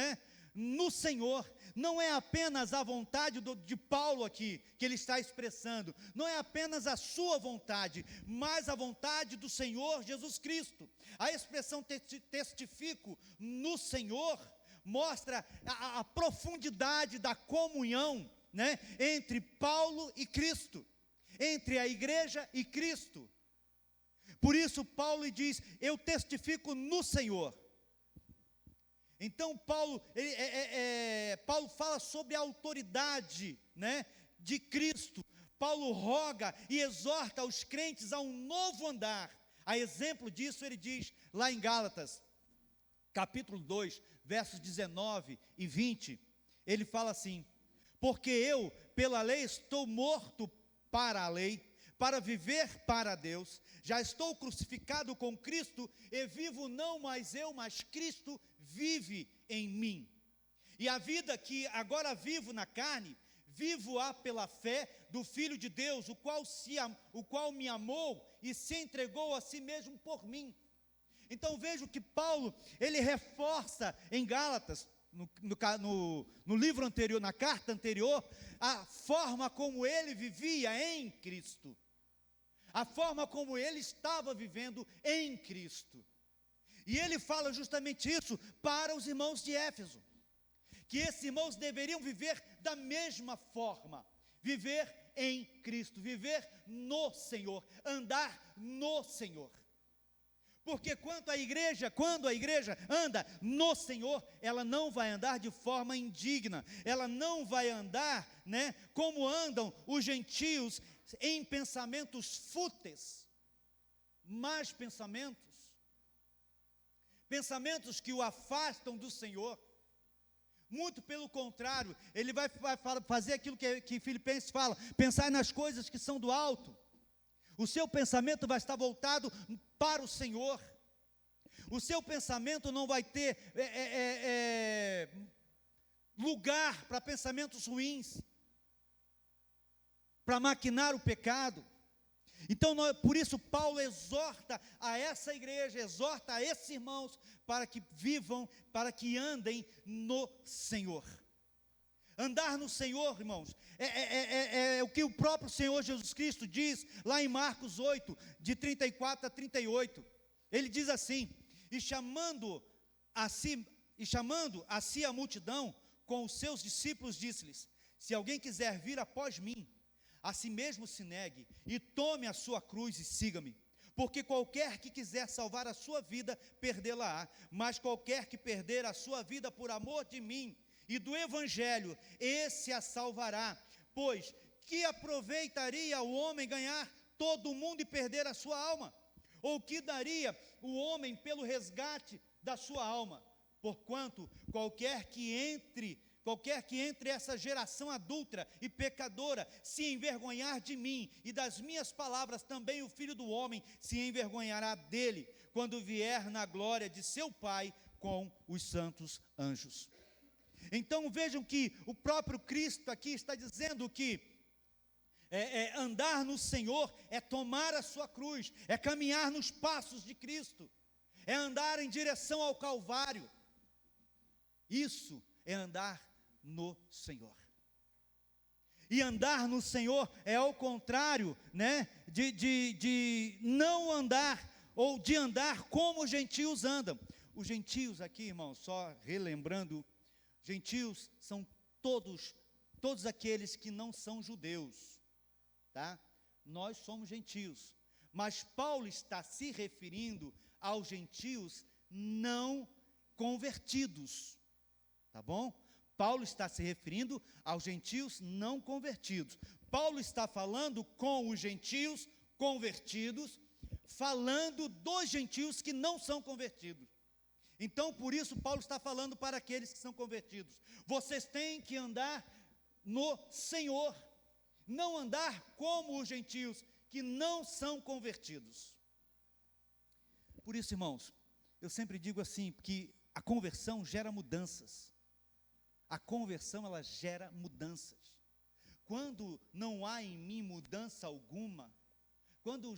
no Senhor. Não é apenas a vontade de Paulo aqui, que ele está expressando, não é apenas a sua vontade, mas a vontade do Senhor Jesus Cristo. A expressão testifico no Senhor mostra a profundidade da comunhão, entre Paulo e Cristo, entre a igreja e Cristo. Por isso Paulo diz: eu testifico no Senhor. Então Paulo fala sobre a autoridade, de Cristo. Paulo roga e exorta os crentes a um novo andar. A exemplo disso ele diz lá em Gálatas, capítulo 2, versos 19 e 20, ele fala assim: porque eu, pela lei, estou morto para a lei, para viver para Deus. Já estou crucificado com Cristo, e vivo não mais eu, mas Cristo vive em mim. E a vida que agora vivo na carne, vivo-a pela fé do Filho de Deus, o qual me amou e se entregou a si mesmo por mim. Então vejo que Paulo, ele reforça em Gálatas, no livro anterior, na carta anterior, a forma como ele vivia em Cristo, a forma como ele estava vivendo em Cristo. E ele fala justamente isso para os irmãos de Éfeso, que esses irmãos deveriam viver da mesma forma, viver em Cristo, viver no Senhor, andar no Senhor. Porque quando a igreja anda no Senhor, ela não vai andar de forma indigna, ela não vai andar, como andam os gentios em pensamentos fúteis. más pensamentos, pensamentos que o afastam do Senhor. Muito pelo contrário, ele vai fazer aquilo que Filipenses fala, pensar nas coisas que são do alto. O seu pensamento vai estar voltado para o Senhor. O seu pensamento não vai ter lugar para pensamentos ruins, para maquinar o pecado. Então, por isso, Paulo exorta a essa igreja, exorta a esses irmãos, para que vivam, para que andem no Senhor. Andar no Senhor, irmãos, é o que o próprio Senhor Jesus Cristo diz, lá em Marcos 8, de 34 a 38. Ele diz assim, e chamando a si a multidão, com os seus discípulos, disse-lhes, se alguém quiser vir após mim, a si mesmo se negue, e tome a sua cruz e siga-me. Porque qualquer que quiser salvar a sua vida, perdê-la-á. Mas qualquer que perder a sua vida por amor de mim e do Evangelho, esse a salvará. Pois, que aproveitaria o homem ganhar todo o mundo e perder a sua alma? Ou que daria o homem pelo resgate da sua alma? Porquanto, qualquer que entre essa geração adúltera e pecadora se envergonhar de mim e das minhas palavras, também o Filho do Homem se envergonhará dele, quando vier na glória de seu Pai com os santos anjos. Então vejam que o próprio Cristo aqui está dizendo que andar no Senhor é tomar a sua cruz, é caminhar nos passos de Cristo, é andar em direção ao Calvário. Isso é andar no Senhor. E andar no Senhor é ao contrário, né, de não andar, ou de andar como os gentios andam. Os gentios aqui, irmãos, só relembrando, gentios são todos aqueles que não são judeus, tá? Nós somos gentios, mas Paulo está se referindo aos gentios não convertidos, tá bom? Paulo está se referindo aos gentios não convertidos. Paulo está falando com os gentios convertidos, falando dos gentios que não são convertidos. Então, por isso, Paulo está falando para aqueles que são convertidos. Vocês têm que andar no Senhor, não andar como os gentios que não são convertidos. Por isso, irmãos, eu sempre digo assim, que a conversão gera mudanças. A conversão, ela gera mudanças. Quando não há em mim mudança alguma, quando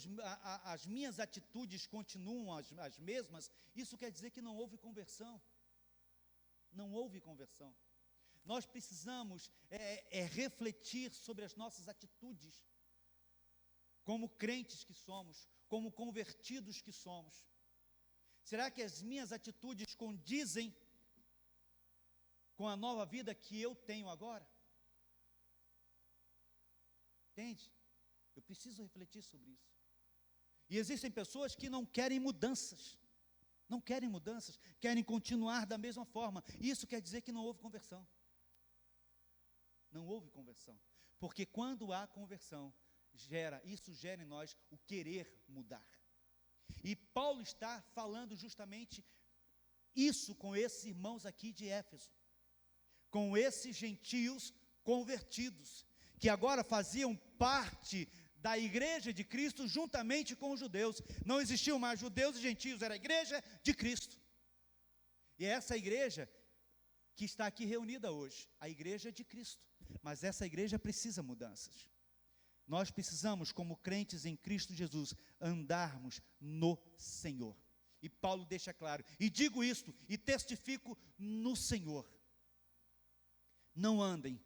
as minhas atitudes continuam as mesmas, isso quer dizer que não houve conversão. Não houve conversão. Nós precisamos refletir sobre as nossas atitudes, como crentes que somos, como convertidos que somos. Será que as minhas atitudes condizem com a nova vida que eu tenho agora? Entende? Eu preciso refletir sobre isso. E existem pessoas que não querem mudanças, querem continuar da mesma forma. Isso quer dizer que não houve conversão. Não houve conversão. Porque quando há conversão, isso gera em nós o querer mudar. E Paulo está falando justamente isso com esses irmãos aqui de Éfeso, com esses gentios convertidos, que agora faziam parte da igreja de Cristo juntamente com os judeus. Não existiam mais judeus e gentios, era a igreja de Cristo. E é essa igreja que está aqui reunida hoje, a igreja de Cristo. Mas essa igreja precisa mudanças. Nós precisamos, como crentes em Cristo Jesus, andarmos no Senhor. E Paulo deixa claro, e digo isto, e testifico no Senhor: não andem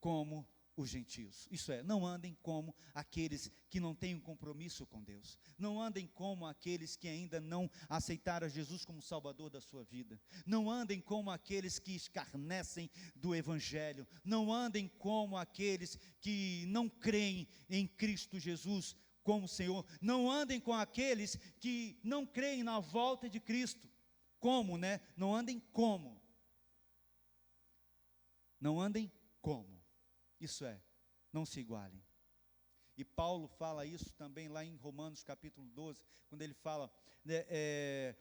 como os gentios. Isso é, não andem como aqueles que não têm um compromisso com Deus. Não andem como aqueles que ainda não aceitaram Jesus como Salvador da sua vida. Não andem como aqueles que escarnecem do Evangelho. Não andem como aqueles que não creem em Cristo Jesus como Senhor. Não andem com aqueles que não creem na volta de Cristo. Como, né? Não andem como. Não andem como. Isso é, não se igualem. E Paulo fala isso também lá em Romanos capítulo 12, quando ele fala,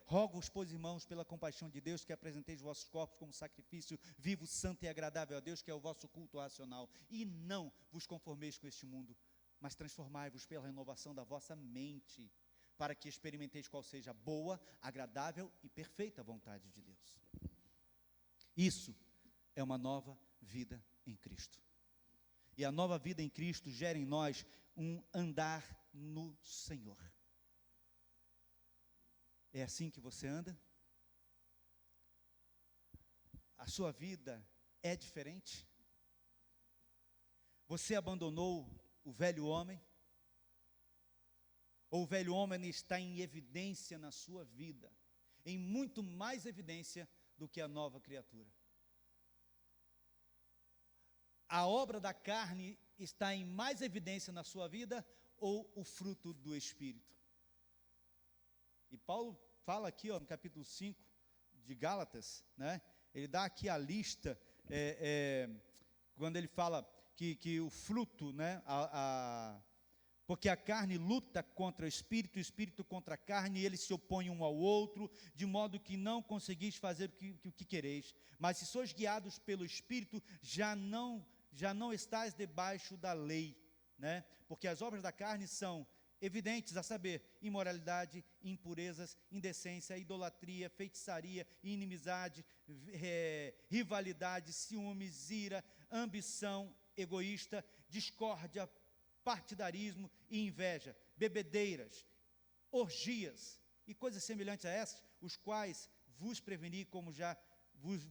rogo-vos, pois, irmãos, pela compaixão de Deus, que apresenteis os vossos corpos como sacrifício vivo, santo e agradável a Deus, que é o vosso culto racional. E não vos conformeis com este mundo, mas transformai-vos pela renovação da vossa mente, para que experimenteis qual seja a boa, agradável e perfeita vontade de Deus. Isso é uma nova vida em Cristo. E a nova vida em Cristo gera em nós um andar no Senhor. É assim que você anda? A sua vida é diferente? Você abandonou o velho homem? Ou o velho homem está em evidência na sua vida, em muito mais evidência do que a nova criatura? A obra da carne está em mais evidência na sua vida ou o fruto do Espírito? E Paulo fala aqui, no capítulo 5 de Gálatas, né? Ele dá aqui a lista, quando ele fala que o fruto, né? Porque a carne luta contra o Espírito contra a carne, e eles se opõem um ao outro, de modo que não conseguis fazer o que quereis. Mas se sois guiados pelo Espírito, já não estáis debaixo da lei, né? Porque as obras da carne são evidentes, a saber, imoralidade, impurezas, indecência, idolatria, feitiçaria, inimizade, rivalidade, ciúmes, ira, ambição egoísta, discórdia, partidarismo e inveja, bebedeiras, orgias e coisas semelhantes a essas, os quais vos preveni, como já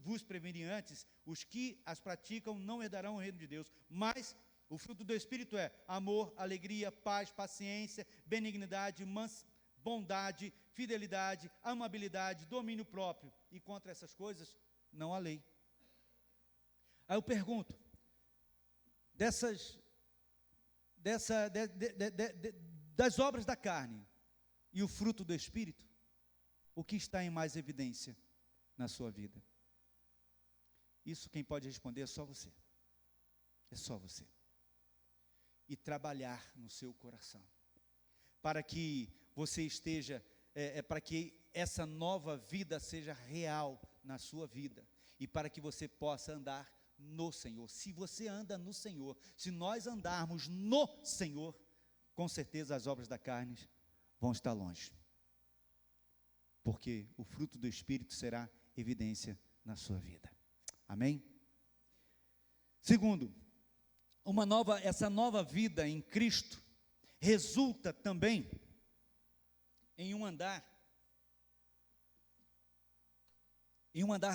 vos preveni antes, os que as praticam não herdarão o reino de Deus. Mas o fruto do Espírito é amor, alegria, paz, paciência, benignidade, bondade, fidelidade, amabilidade, domínio próprio. E contra essas coisas não há lei. Aí eu pergunto, das obras da carne e o fruto do Espírito, o que está em mais evidência na sua vida? Isso quem pode responder é só você. É só você. E trabalhar no seu coração, para que você esteja, para que essa nova vida seja real na sua vida, e para que você possa andar no Senhor. Se você anda no Senhor, se nós andarmos no Senhor, com certeza as obras da carne vão estar longe, porque o fruto do Espírito será evidência na sua vida. Amém? Segundo, essa nova vida em Cristo resulta também em um andar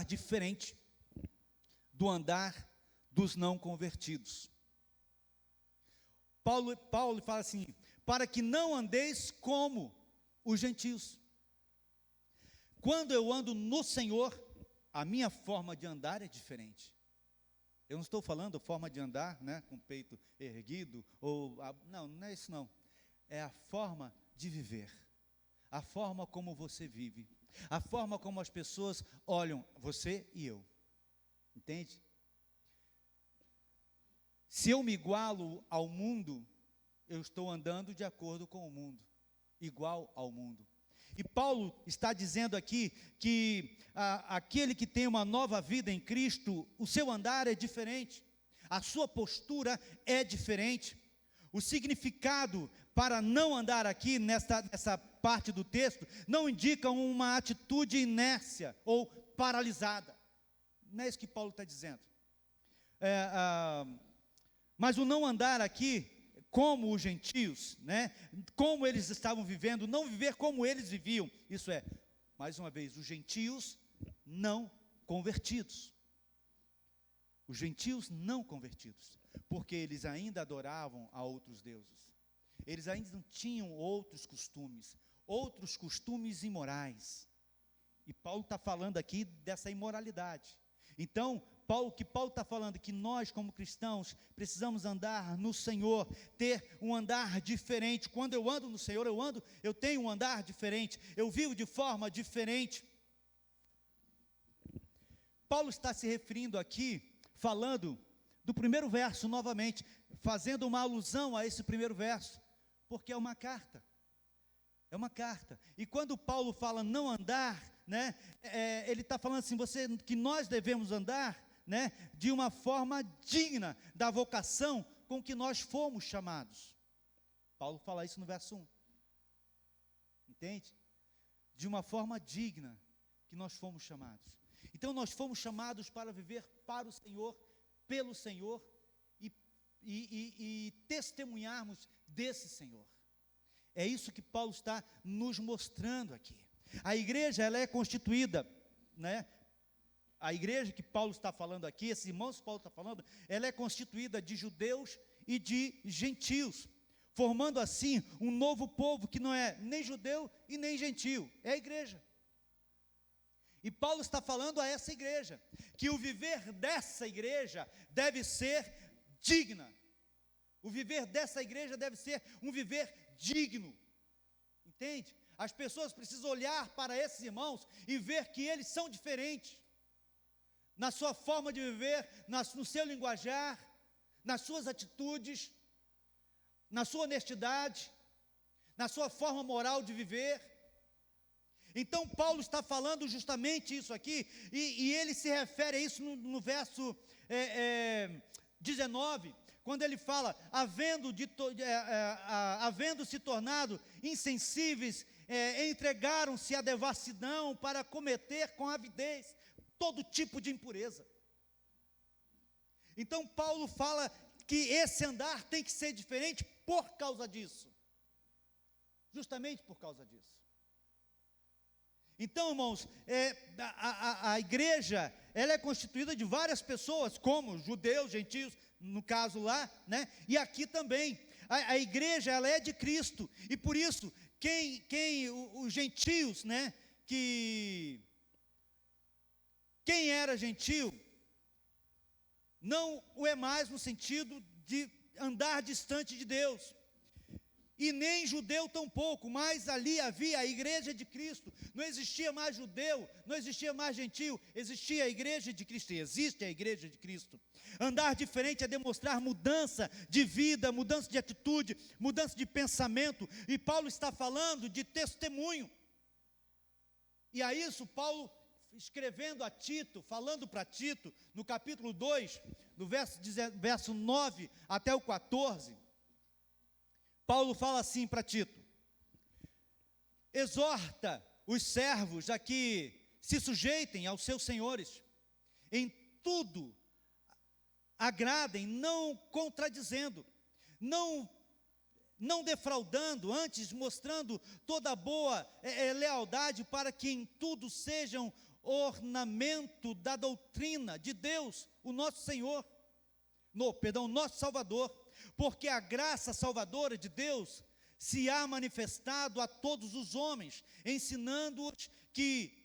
diferente do andar dos não convertidos. Paulo fala assim, para que não andeis como os gentios. Quando eu ando no Senhor, a minha forma de andar é diferente. Eu não estou falando forma de andar, né, com o peito erguido, não é isso não. É a forma de viver, a forma como você vive, a forma como as pessoas olham você e eu. Entende? Se eu me igualo ao mundo, eu estou andando de acordo com o mundo, igual ao mundo. E Paulo está dizendo aqui que aquele que tem uma nova vida em Cristo, o seu andar é diferente, a sua postura é diferente. O significado para não andar aqui nessa parte do texto não indica uma atitude inércia ou paralisada. Não é isso que Paulo está dizendo. Mas o não andar aqui como os gentios, né? Como eles estavam vivendo, não viver como eles viviam. Isso é, mais uma vez, os gentios não convertidos. Os gentios não convertidos, porque eles ainda adoravam a outros deuses. Eles ainda não tinham outros costumes imorais. E Paulo está falando aqui dessa imoralidade. Então, o que Paulo está falando é que nós, como cristãos, precisamos andar no Senhor, ter um andar diferente. Quando eu ando no Senhor, eu tenho um andar diferente, eu vivo de forma diferente. Paulo está se referindo aqui, falando do primeiro verso novamente, fazendo uma alusão a esse primeiro verso, porque é uma carta. É uma carta. E quando Paulo fala não andar, né, ele está falando assim, que nós devemos andar, né, de uma forma digna da vocação com que nós fomos chamados. Paulo fala isso no verso 1. Entende? De uma forma digna que nós fomos chamados. Então nós fomos chamados para viver para o Senhor, pelo Senhor e testemunharmos desse Senhor. É isso que Paulo está nos mostrando aqui. A igreja, ela é constituída, né? A igreja que Paulo está falando aqui, esses irmãos que Paulo está falando, ela é constituída de judeus e de gentios, formando assim um novo povo que não é nem judeu e nem gentio, é a igreja. E Paulo está falando a essa igreja, que o viver dessa igreja deve ser digna. O viver dessa igreja deve ser um viver digno. Entende? As pessoas precisam olhar para esses irmãos e ver que eles são diferentes. Na sua forma de viver, no seu linguajar, nas suas atitudes, na sua honestidade, na sua forma moral de viver. Então Paulo está falando justamente isso aqui, e ele se refere a isso no verso 19, quando ele fala, havendo se tornado insensíveis, entregaram-se à devassidão para cometer com avidez todo tipo de impureza. Então Paulo fala que esse andar tem que ser diferente por causa disso, justamente por causa disso. Então, irmãos, a igreja, ela é constituída de várias pessoas, como judeus, gentios, no caso lá, né? E aqui também, a igreja, ela é de Cristo, e por isso, os gentios, né? Quem era gentio, não o é mais no sentido de andar distante de Deus, e nem judeu tampouco, mas ali havia a igreja de Cristo, não existia mais judeu, não existia mais gentio, existia a igreja de Cristo, e existe a igreja de Cristo. Andar diferente é demonstrar mudança de vida, mudança de atitude, mudança de pensamento, e Paulo está falando de testemunho, e a isso Paulo, escrevendo a Tito, falando para Tito, no capítulo 2, no verso 9 até o 14, Paulo fala assim para Tito: exorta os servos a que se sujeitem aos seus senhores, em tudo agradem, não contradizendo, não defraudando, antes mostrando toda boa lealdade, para que em tudo sejam ornamento da doutrina de Deus, o nosso Senhor, nosso Salvador, porque a graça salvadora de Deus se há manifestado a todos os homens, ensinando-os que,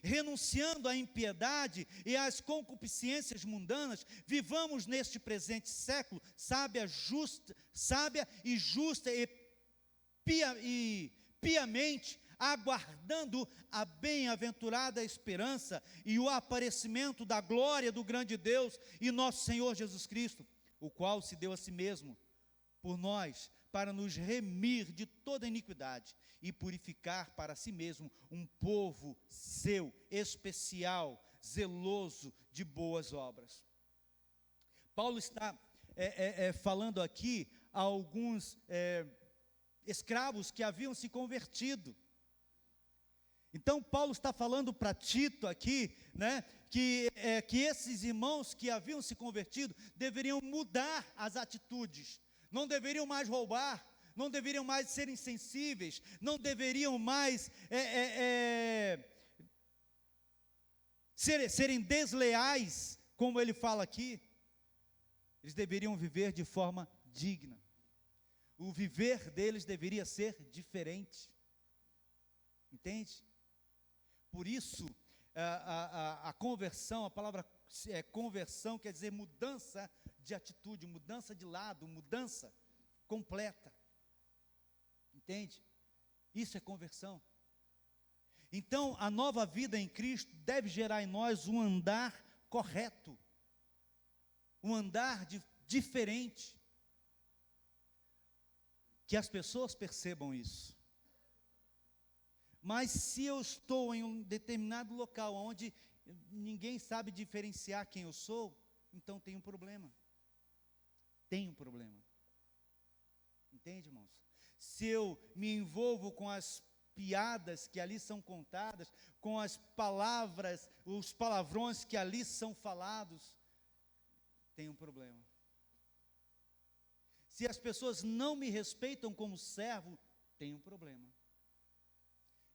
renunciando à impiedade e às concupiscências mundanas, vivamos neste presente século, sábia e justa e piamente, aguardando a bem-aventurada esperança e o aparecimento da glória do grande Deus e nosso Senhor Jesus Cristo, o qual se deu a si mesmo por nós, para nos remir de toda iniquidade e purificar para si mesmo um povo seu, especial, zeloso de boas obras. Paulo está falando aqui a alguns escravos que haviam se convertido. Então Paulo está falando para Tito aqui, né, que esses irmãos que haviam se convertido deveriam mudar as atitudes, não deveriam mais roubar, não deveriam mais ser insensíveis, não deveriam mais serem desleais, como ele fala aqui. Eles deveriam viver de forma digna. O viver deles deveria ser diferente. Entende? Por isso, a conversão, a palavra conversão quer dizer mudança de atitude, mudança de lado, mudança completa. Entende? Isso é conversão. Então, a nova vida em Cristo deve gerar em nós um andar correto, um andar diferente. Que as pessoas percebam isso. Mas se eu estou em um determinado local onde ninguém sabe diferenciar quem eu sou, então tem um problema. Tem um problema. Entende, irmãos? Se eu me envolvo com as piadas que ali são contadas, com as palavras, os palavrões que ali são falados, tem um problema. Se as pessoas não me respeitam como servo, tem um problema.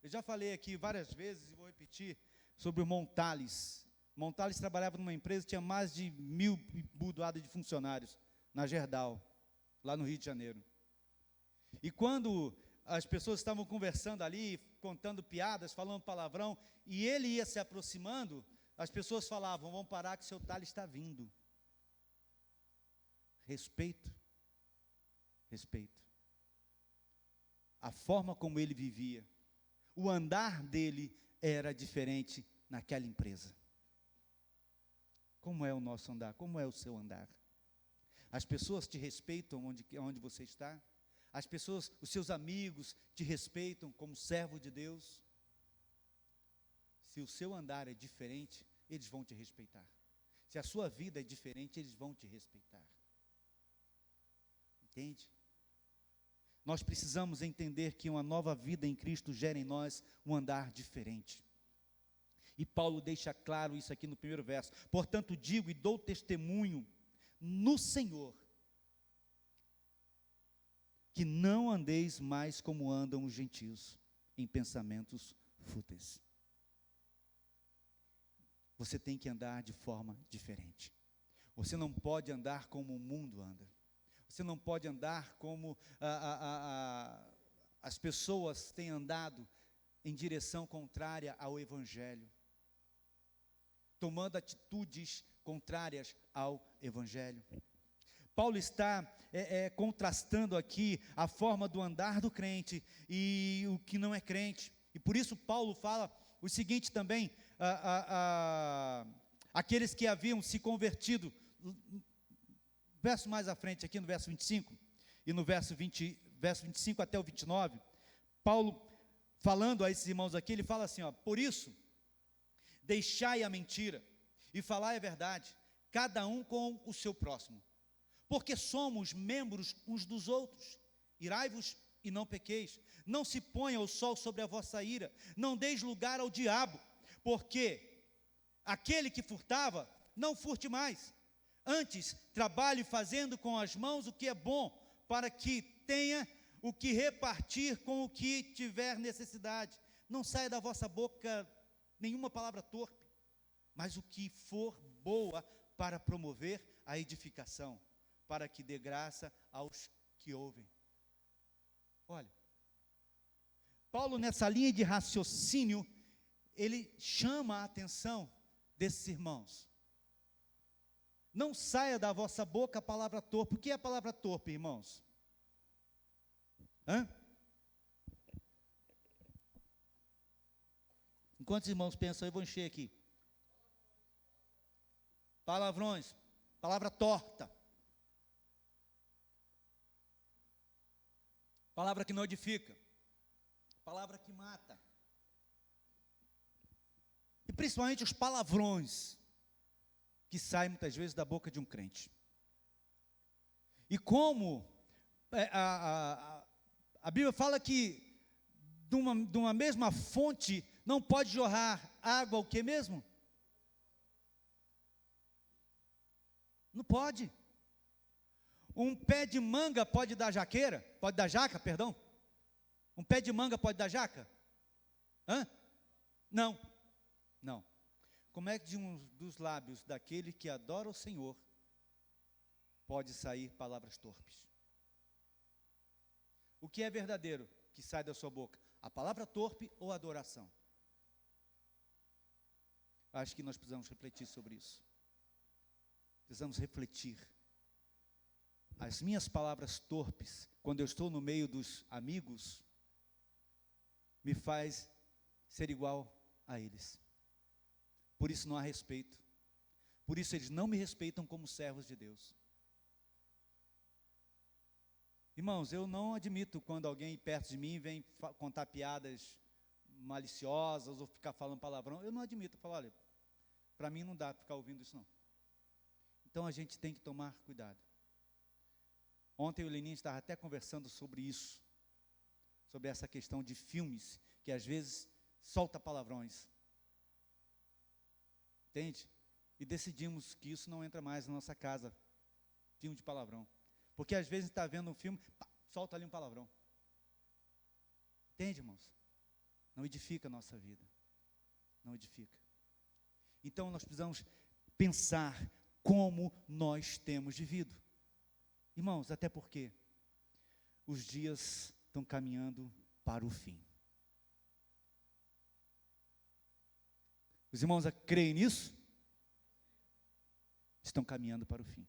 Eu já falei aqui várias vezes e vou repetir sobre o Montales. Montales trabalhava numa empresa que tinha mais de 1000 budoadas de funcionários, na Gerdau, lá no Rio de Janeiro. E quando as pessoas estavam conversando ali, contando piadas, falando palavrão, e ele ia se aproximando, as pessoas falavam: vamos parar que o seu Tales está vindo. Respeito. Respeito. A forma como ele vivia, o andar dele era diferente naquela empresa. Como é o nosso andar? Como é o seu andar? As pessoas te respeitam onde você está? As pessoas, os seus amigos, te respeitam como servo de Deus? Se o seu andar é diferente, eles vão te respeitar. Se a sua vida é diferente, eles vão te respeitar. Entende? Nós precisamos entender que uma nova vida em Cristo gera em nós um andar diferente. E Paulo deixa claro isso aqui no primeiro verso. Portanto, digo e dou testemunho no Senhor, que não andeis mais como andam os gentios, em pensamentos fúteis. Você tem que andar de forma diferente. Você não pode andar como o mundo anda. Você não pode andar como as pessoas têm andado, em direção contrária ao Evangelho, tomando atitudes contrárias ao Evangelho. Paulo está contrastando aqui a forma do andar do crente e o que não é crente. E por isso Paulo fala o seguinte também: aqueles que haviam se convertido, verso mais à frente aqui no verso 25, e no verso 25 até o 29, Paulo falando a esses irmãos aqui, ele fala assim, por isso, deixai a mentira, e falai a verdade, cada um com o seu próximo, porque somos membros uns dos outros. Irai-vos e não pequeis, não se ponha o sol sobre a vossa ira, não deis lugar ao diabo, porque aquele que furtava, não furte mais, antes, trabalhe fazendo com as mãos o que é bom, para que tenha o que repartir com o que tiver necessidade. Não saia da vossa boca nenhuma palavra torpe, mas o que for boa para promover a edificação, para que dê graça aos que ouvem. Olha, Paulo, nessa linha de raciocínio, ele chama a atenção desses irmãos. Não saia da vossa boca a palavra torpe. O que é a palavra torpe, irmãos? Enquanto os irmãos pensam, eu vou encher aqui. Palavrões, palavra torta. Palavra que não edifica. Palavra que mata. E principalmente os palavrões que saem muitas vezes da boca de um crente. E como a Bíblia fala que de uma mesma fonte não pode jorrar água, o que mesmo? Não pode. Um pé de manga pode dar jaqueira? Pode dar jaca, perdão? Um pé de manga pode dar jaca? Não. Não. Como é que de um dos lábios daquele que adora o Senhor pode sair palavras torpes? O que é verdadeiro que sai da sua boca? A palavra torpe ou a adoração? Acho que nós precisamos refletir sobre isso. Precisamos refletir. As minhas palavras torpes, quando eu estou no meio dos amigos, me faz ser igual a eles. Por isso não há respeito. Por isso eles não me respeitam como servos de Deus. Irmãos, eu não admito quando alguém perto de mim vem contar piadas maliciosas ou ficar falando palavrão. Eu não admito. Eu falo, olha, para mim não dá para ficar ouvindo isso não. Então a gente tem que tomar cuidado. Ontem o Lenin estava até conversando sobre isso, sobre essa questão de filmes, que às vezes solta palavrões. Entende? E decidimos que isso não entra mais na nossa casa, filme de palavrão. Porque às vezes está vendo um filme, pá, solta ali um palavrão. Entende, irmãos? Não edifica a nossa vida. Não edifica. Então nós precisamos pensar como nós temos vivido. Irmãos, até porque os dias estão caminhando para o fim. Os irmãos creem nisso? Estão caminhando para o fim.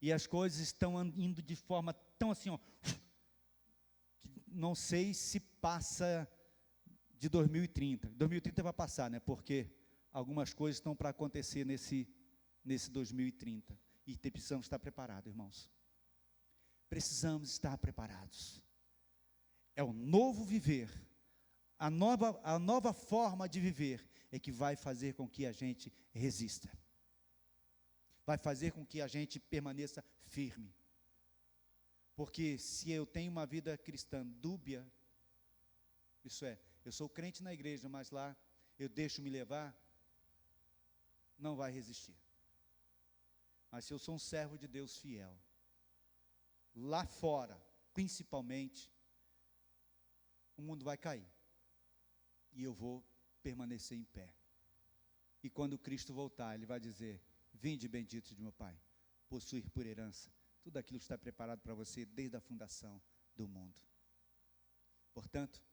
E as coisas estão indo de forma tão assim, ó, que não sei se passa de 2030. 2030 vai passar, né? Porque algumas coisas estão para acontecer nesse 2030. E precisamos estar preparados, irmãos. Precisamos estar preparados. É o novo viver, a nova forma de viver é que vai fazer com que a gente resista. Vai fazer com que a gente permaneça firme. Porque se eu tenho uma vida cristã dúbia, isso é, eu sou crente na igreja, mas lá eu deixo me levar, não vai resistir. Mas se eu sou um servo de Deus fiel, lá fora, principalmente, o mundo vai cair. E eu vou permanecer em pé. E quando Cristo voltar, Ele vai dizer, vinde bendito de meu Pai, possuir por herança tudo aquilo que está preparado para você desde a fundação do mundo. Portanto,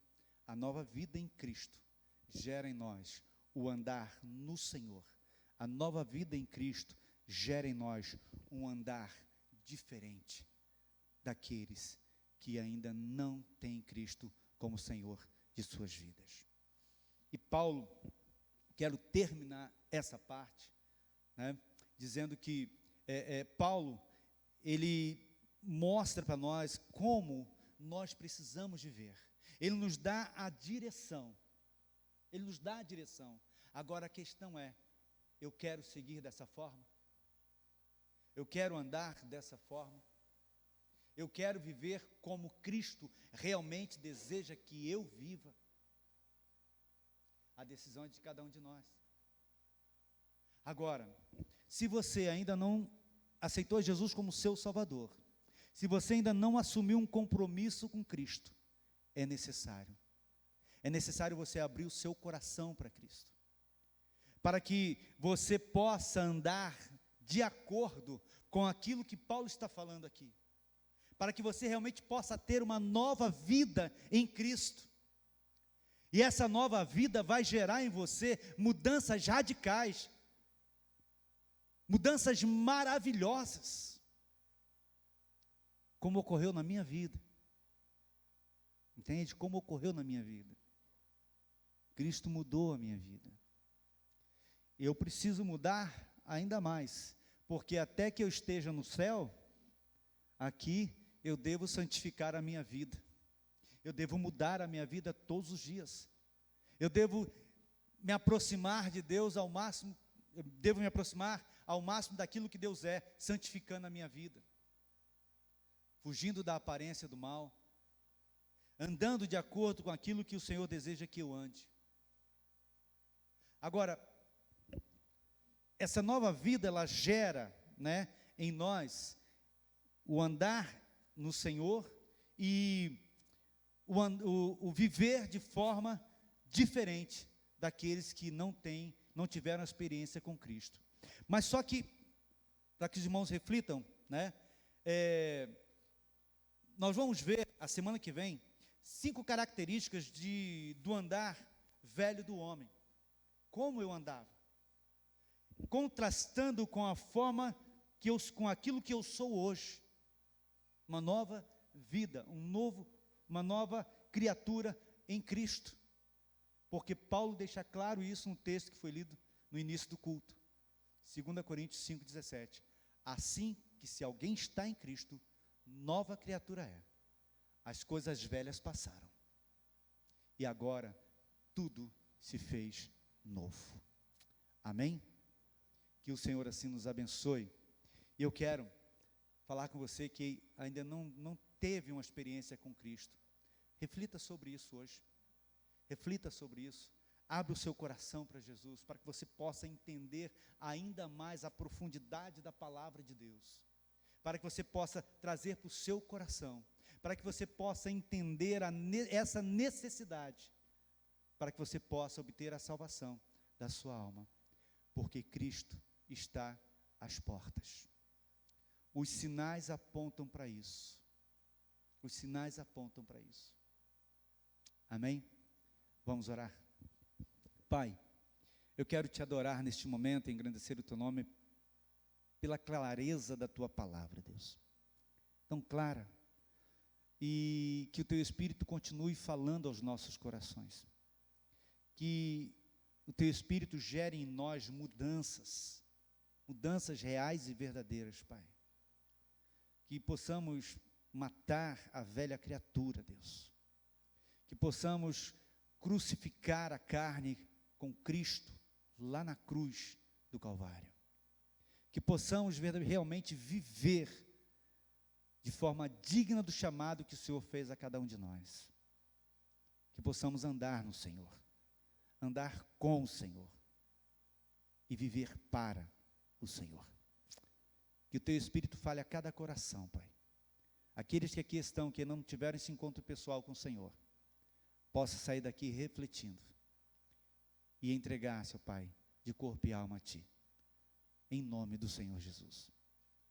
a nova vida em Cristo gera em nós o andar no Senhor. A nova vida em Cristo gera em nós um andar diferente daqueles que ainda não têm Cristo como Senhor de suas vidas. E Paulo, quero terminar essa parte, né, dizendo que Paulo, ele mostra para nós como nós precisamos viver. Ele nos dá a direção. Ele nos dá a direção. Agora a questão é, eu quero seguir dessa forma? Eu quero andar dessa forma? Eu quero viver como Cristo realmente deseja que eu viva? A decisão é de cada um de nós. Agora, se você ainda não aceitou Jesus como seu Salvador, se você ainda não assumiu um compromisso com Cristo, é necessário você abrir o seu coração para Cristo, para que você possa andar de acordo com aquilo que Paulo está falando aqui, para que você realmente possa ter uma nova vida em Cristo. E essa nova vida vai gerar em você mudanças radicais, mudanças maravilhosas, como ocorreu na minha vida. Entende? Como ocorreu na minha vida. Cristo mudou a minha vida. Eu preciso mudar ainda mais, porque até que eu esteja no céu, aqui eu devo santificar a minha vida. Eu devo mudar a minha vida todos os dias. Eu devo me aproximar de Deus ao máximo, eu devo me aproximar ao máximo daquilo que Deus é, santificando a minha vida. Fugindo da aparência do mal, andando de acordo com aquilo que o Senhor deseja que eu ande. Agora, essa nova vida, ela gera, né, em nós, o andar no Senhor e o viver de forma diferente daqueles que não tiveram experiência com Cristo. Mas só que, para que os irmãos reflitam, né, nós vamos ver, a semana que vem, 5 características do andar velho do homem. Como eu andava, contrastando com a forma com aquilo que eu sou hoje. Uma nova vida, uma nova criatura em Cristo. Porque Paulo deixa claro isso no texto que foi lido no início do culto. 2 Coríntios 5,17. Assim que se alguém está em Cristo, nova criatura é. As coisas velhas passaram. E agora, tudo se fez novo. Amém? Que o Senhor assim nos abençoe. E eu quero falar com você que ainda não teve uma experiência com Cristo. Reflita sobre isso hoje. Reflita sobre isso. Abre o seu coração para Jesus, para que você possa entender ainda mais a profundidade da palavra de Deus. Para que você possa trazer para o seu coração. Para que você possa entender essa necessidade. Para que você possa obter a salvação da sua alma. Porque Cristo está às portas. Os sinais apontam para isso. Os sinais apontam para isso. Amém? Vamos orar. Pai, eu quero te adorar neste momento, engrandecer o teu nome, pela clareza da tua palavra, Deus. Tão clara. E que o teu Espírito continue falando aos nossos corações. Que o teu Espírito gere em nós mudanças reais e verdadeiras, Pai. Que possamos matar a velha criatura, Deus. Que possamos crucificar a carne com Cristo lá na cruz do Calvário. Que possamos realmente viver de forma digna do chamado que o Senhor fez a cada um de nós. Que possamos andar no Senhor, andar com o Senhor e viver para o Senhor. Que o teu Espírito fale a cada coração, Pai. Aqueles que aqui estão, que não tiveram esse encontro pessoal com o Senhor, possa sair daqui refletindo e entregar, seu Pai, de corpo e alma a Ti, em nome do Senhor Jesus.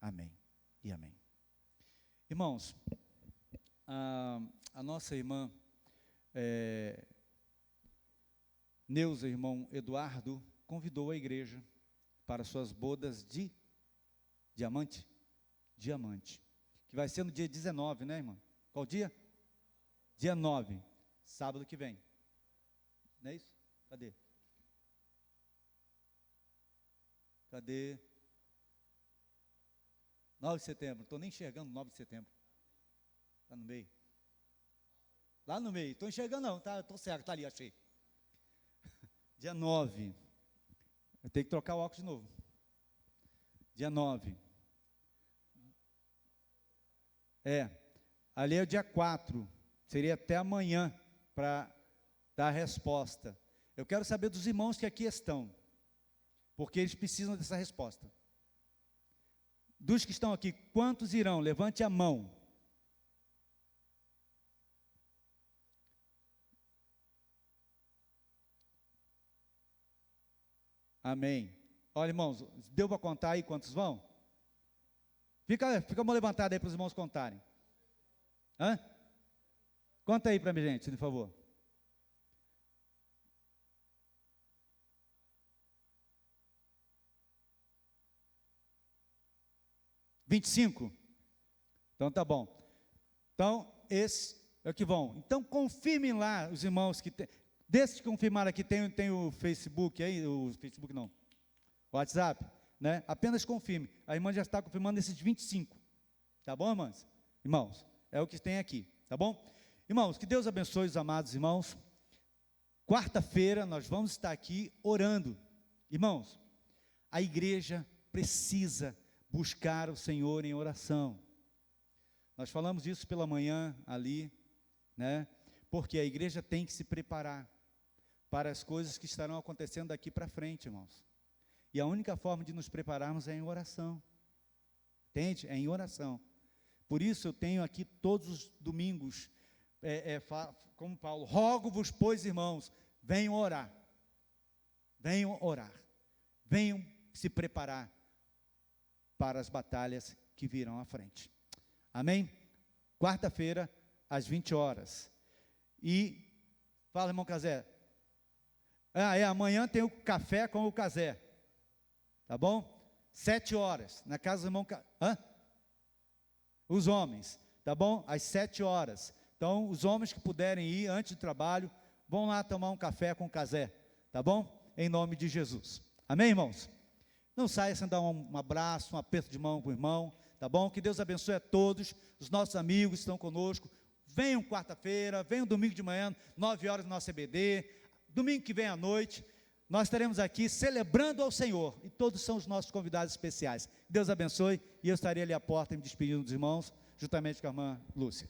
Amém e amém. Irmãos, a nossa irmã Neuza, irmão Eduardo, convidou a igreja para suas bodas de diamante, que vai ser no dia 19, né, irmã? Qual dia? Dia 9, sábado que vem. Não é isso? Cadê? 9 de setembro, não estou nem enxergando 9 de setembro. Está no meio. Lá no meio, estou enxergando não, estou certo, está ali, achei. Dia 9. Eu tenho que trocar o óculos de novo. Dia 9. Ali é o dia 4. Seria até amanhã para dar a resposta. Eu quero saber dos irmãos que aqui estão, porque eles precisam dessa resposta. Dos que estão aqui, quantos irão? Levante a mão. Amém. Olha, irmãos, deu para contar aí quantos vão? Fica a mão levantada aí para os irmãos contarem. Hã? Conta aí para mim, gente, por favor. $25? Então tá bom. Então, esse é o que vão. Então, confirmem lá os irmãos que tem. Desses que confirmaram aqui, tem o Facebook aí, o Facebook não, o WhatsApp, né? Apenas confirme. A irmã já está confirmando esses 25. Tá bom, irmãs? Irmãos, é o que tem aqui, tá bom? Irmãos, que Deus abençoe os amados irmãos. Quarta-feira nós vamos estar aqui orando. Irmãos, a igreja precisa buscar o Senhor em oração. Nós falamos isso pela manhã ali, né? Porque a igreja tem que se preparar para as coisas que estarão acontecendo daqui para frente, irmãos. E a única forma de nos prepararmos é em oração. Entende? É em oração. Por isso eu tenho aqui todos os domingos, como Paulo, rogo-vos, pois, irmãos, venham orar. Venham orar. Venham se preparar para as batalhas que virão à frente. Amém? Quarta-feira, às 20 horas. E, fala, irmão Cazé. Amanhã tem o café com o Cazé. Tá bom? 7 horas, na casa do irmão Cazé. Os homens, tá bom? Às 7 horas. Então, os homens que puderem ir antes do trabalho, vão lá tomar um café com o Cazé. Tá bom? Em nome de Jesus. Amém, irmãos? Não saia sem dar um abraço, um aperto de mão com o irmão. tá bom? Que Deus abençoe a todos, os nossos amigos que estão conosco. Venham quarta-feira, venham domingo de manhã, 9 horas no nosso EBD, domingo que vem à noite, nós estaremos aqui celebrando ao Senhor, e todos são os nossos convidados especiais. Deus abençoe, e eu estarei ali à porta me despedindo dos irmãos, juntamente com a irmã Lúcia.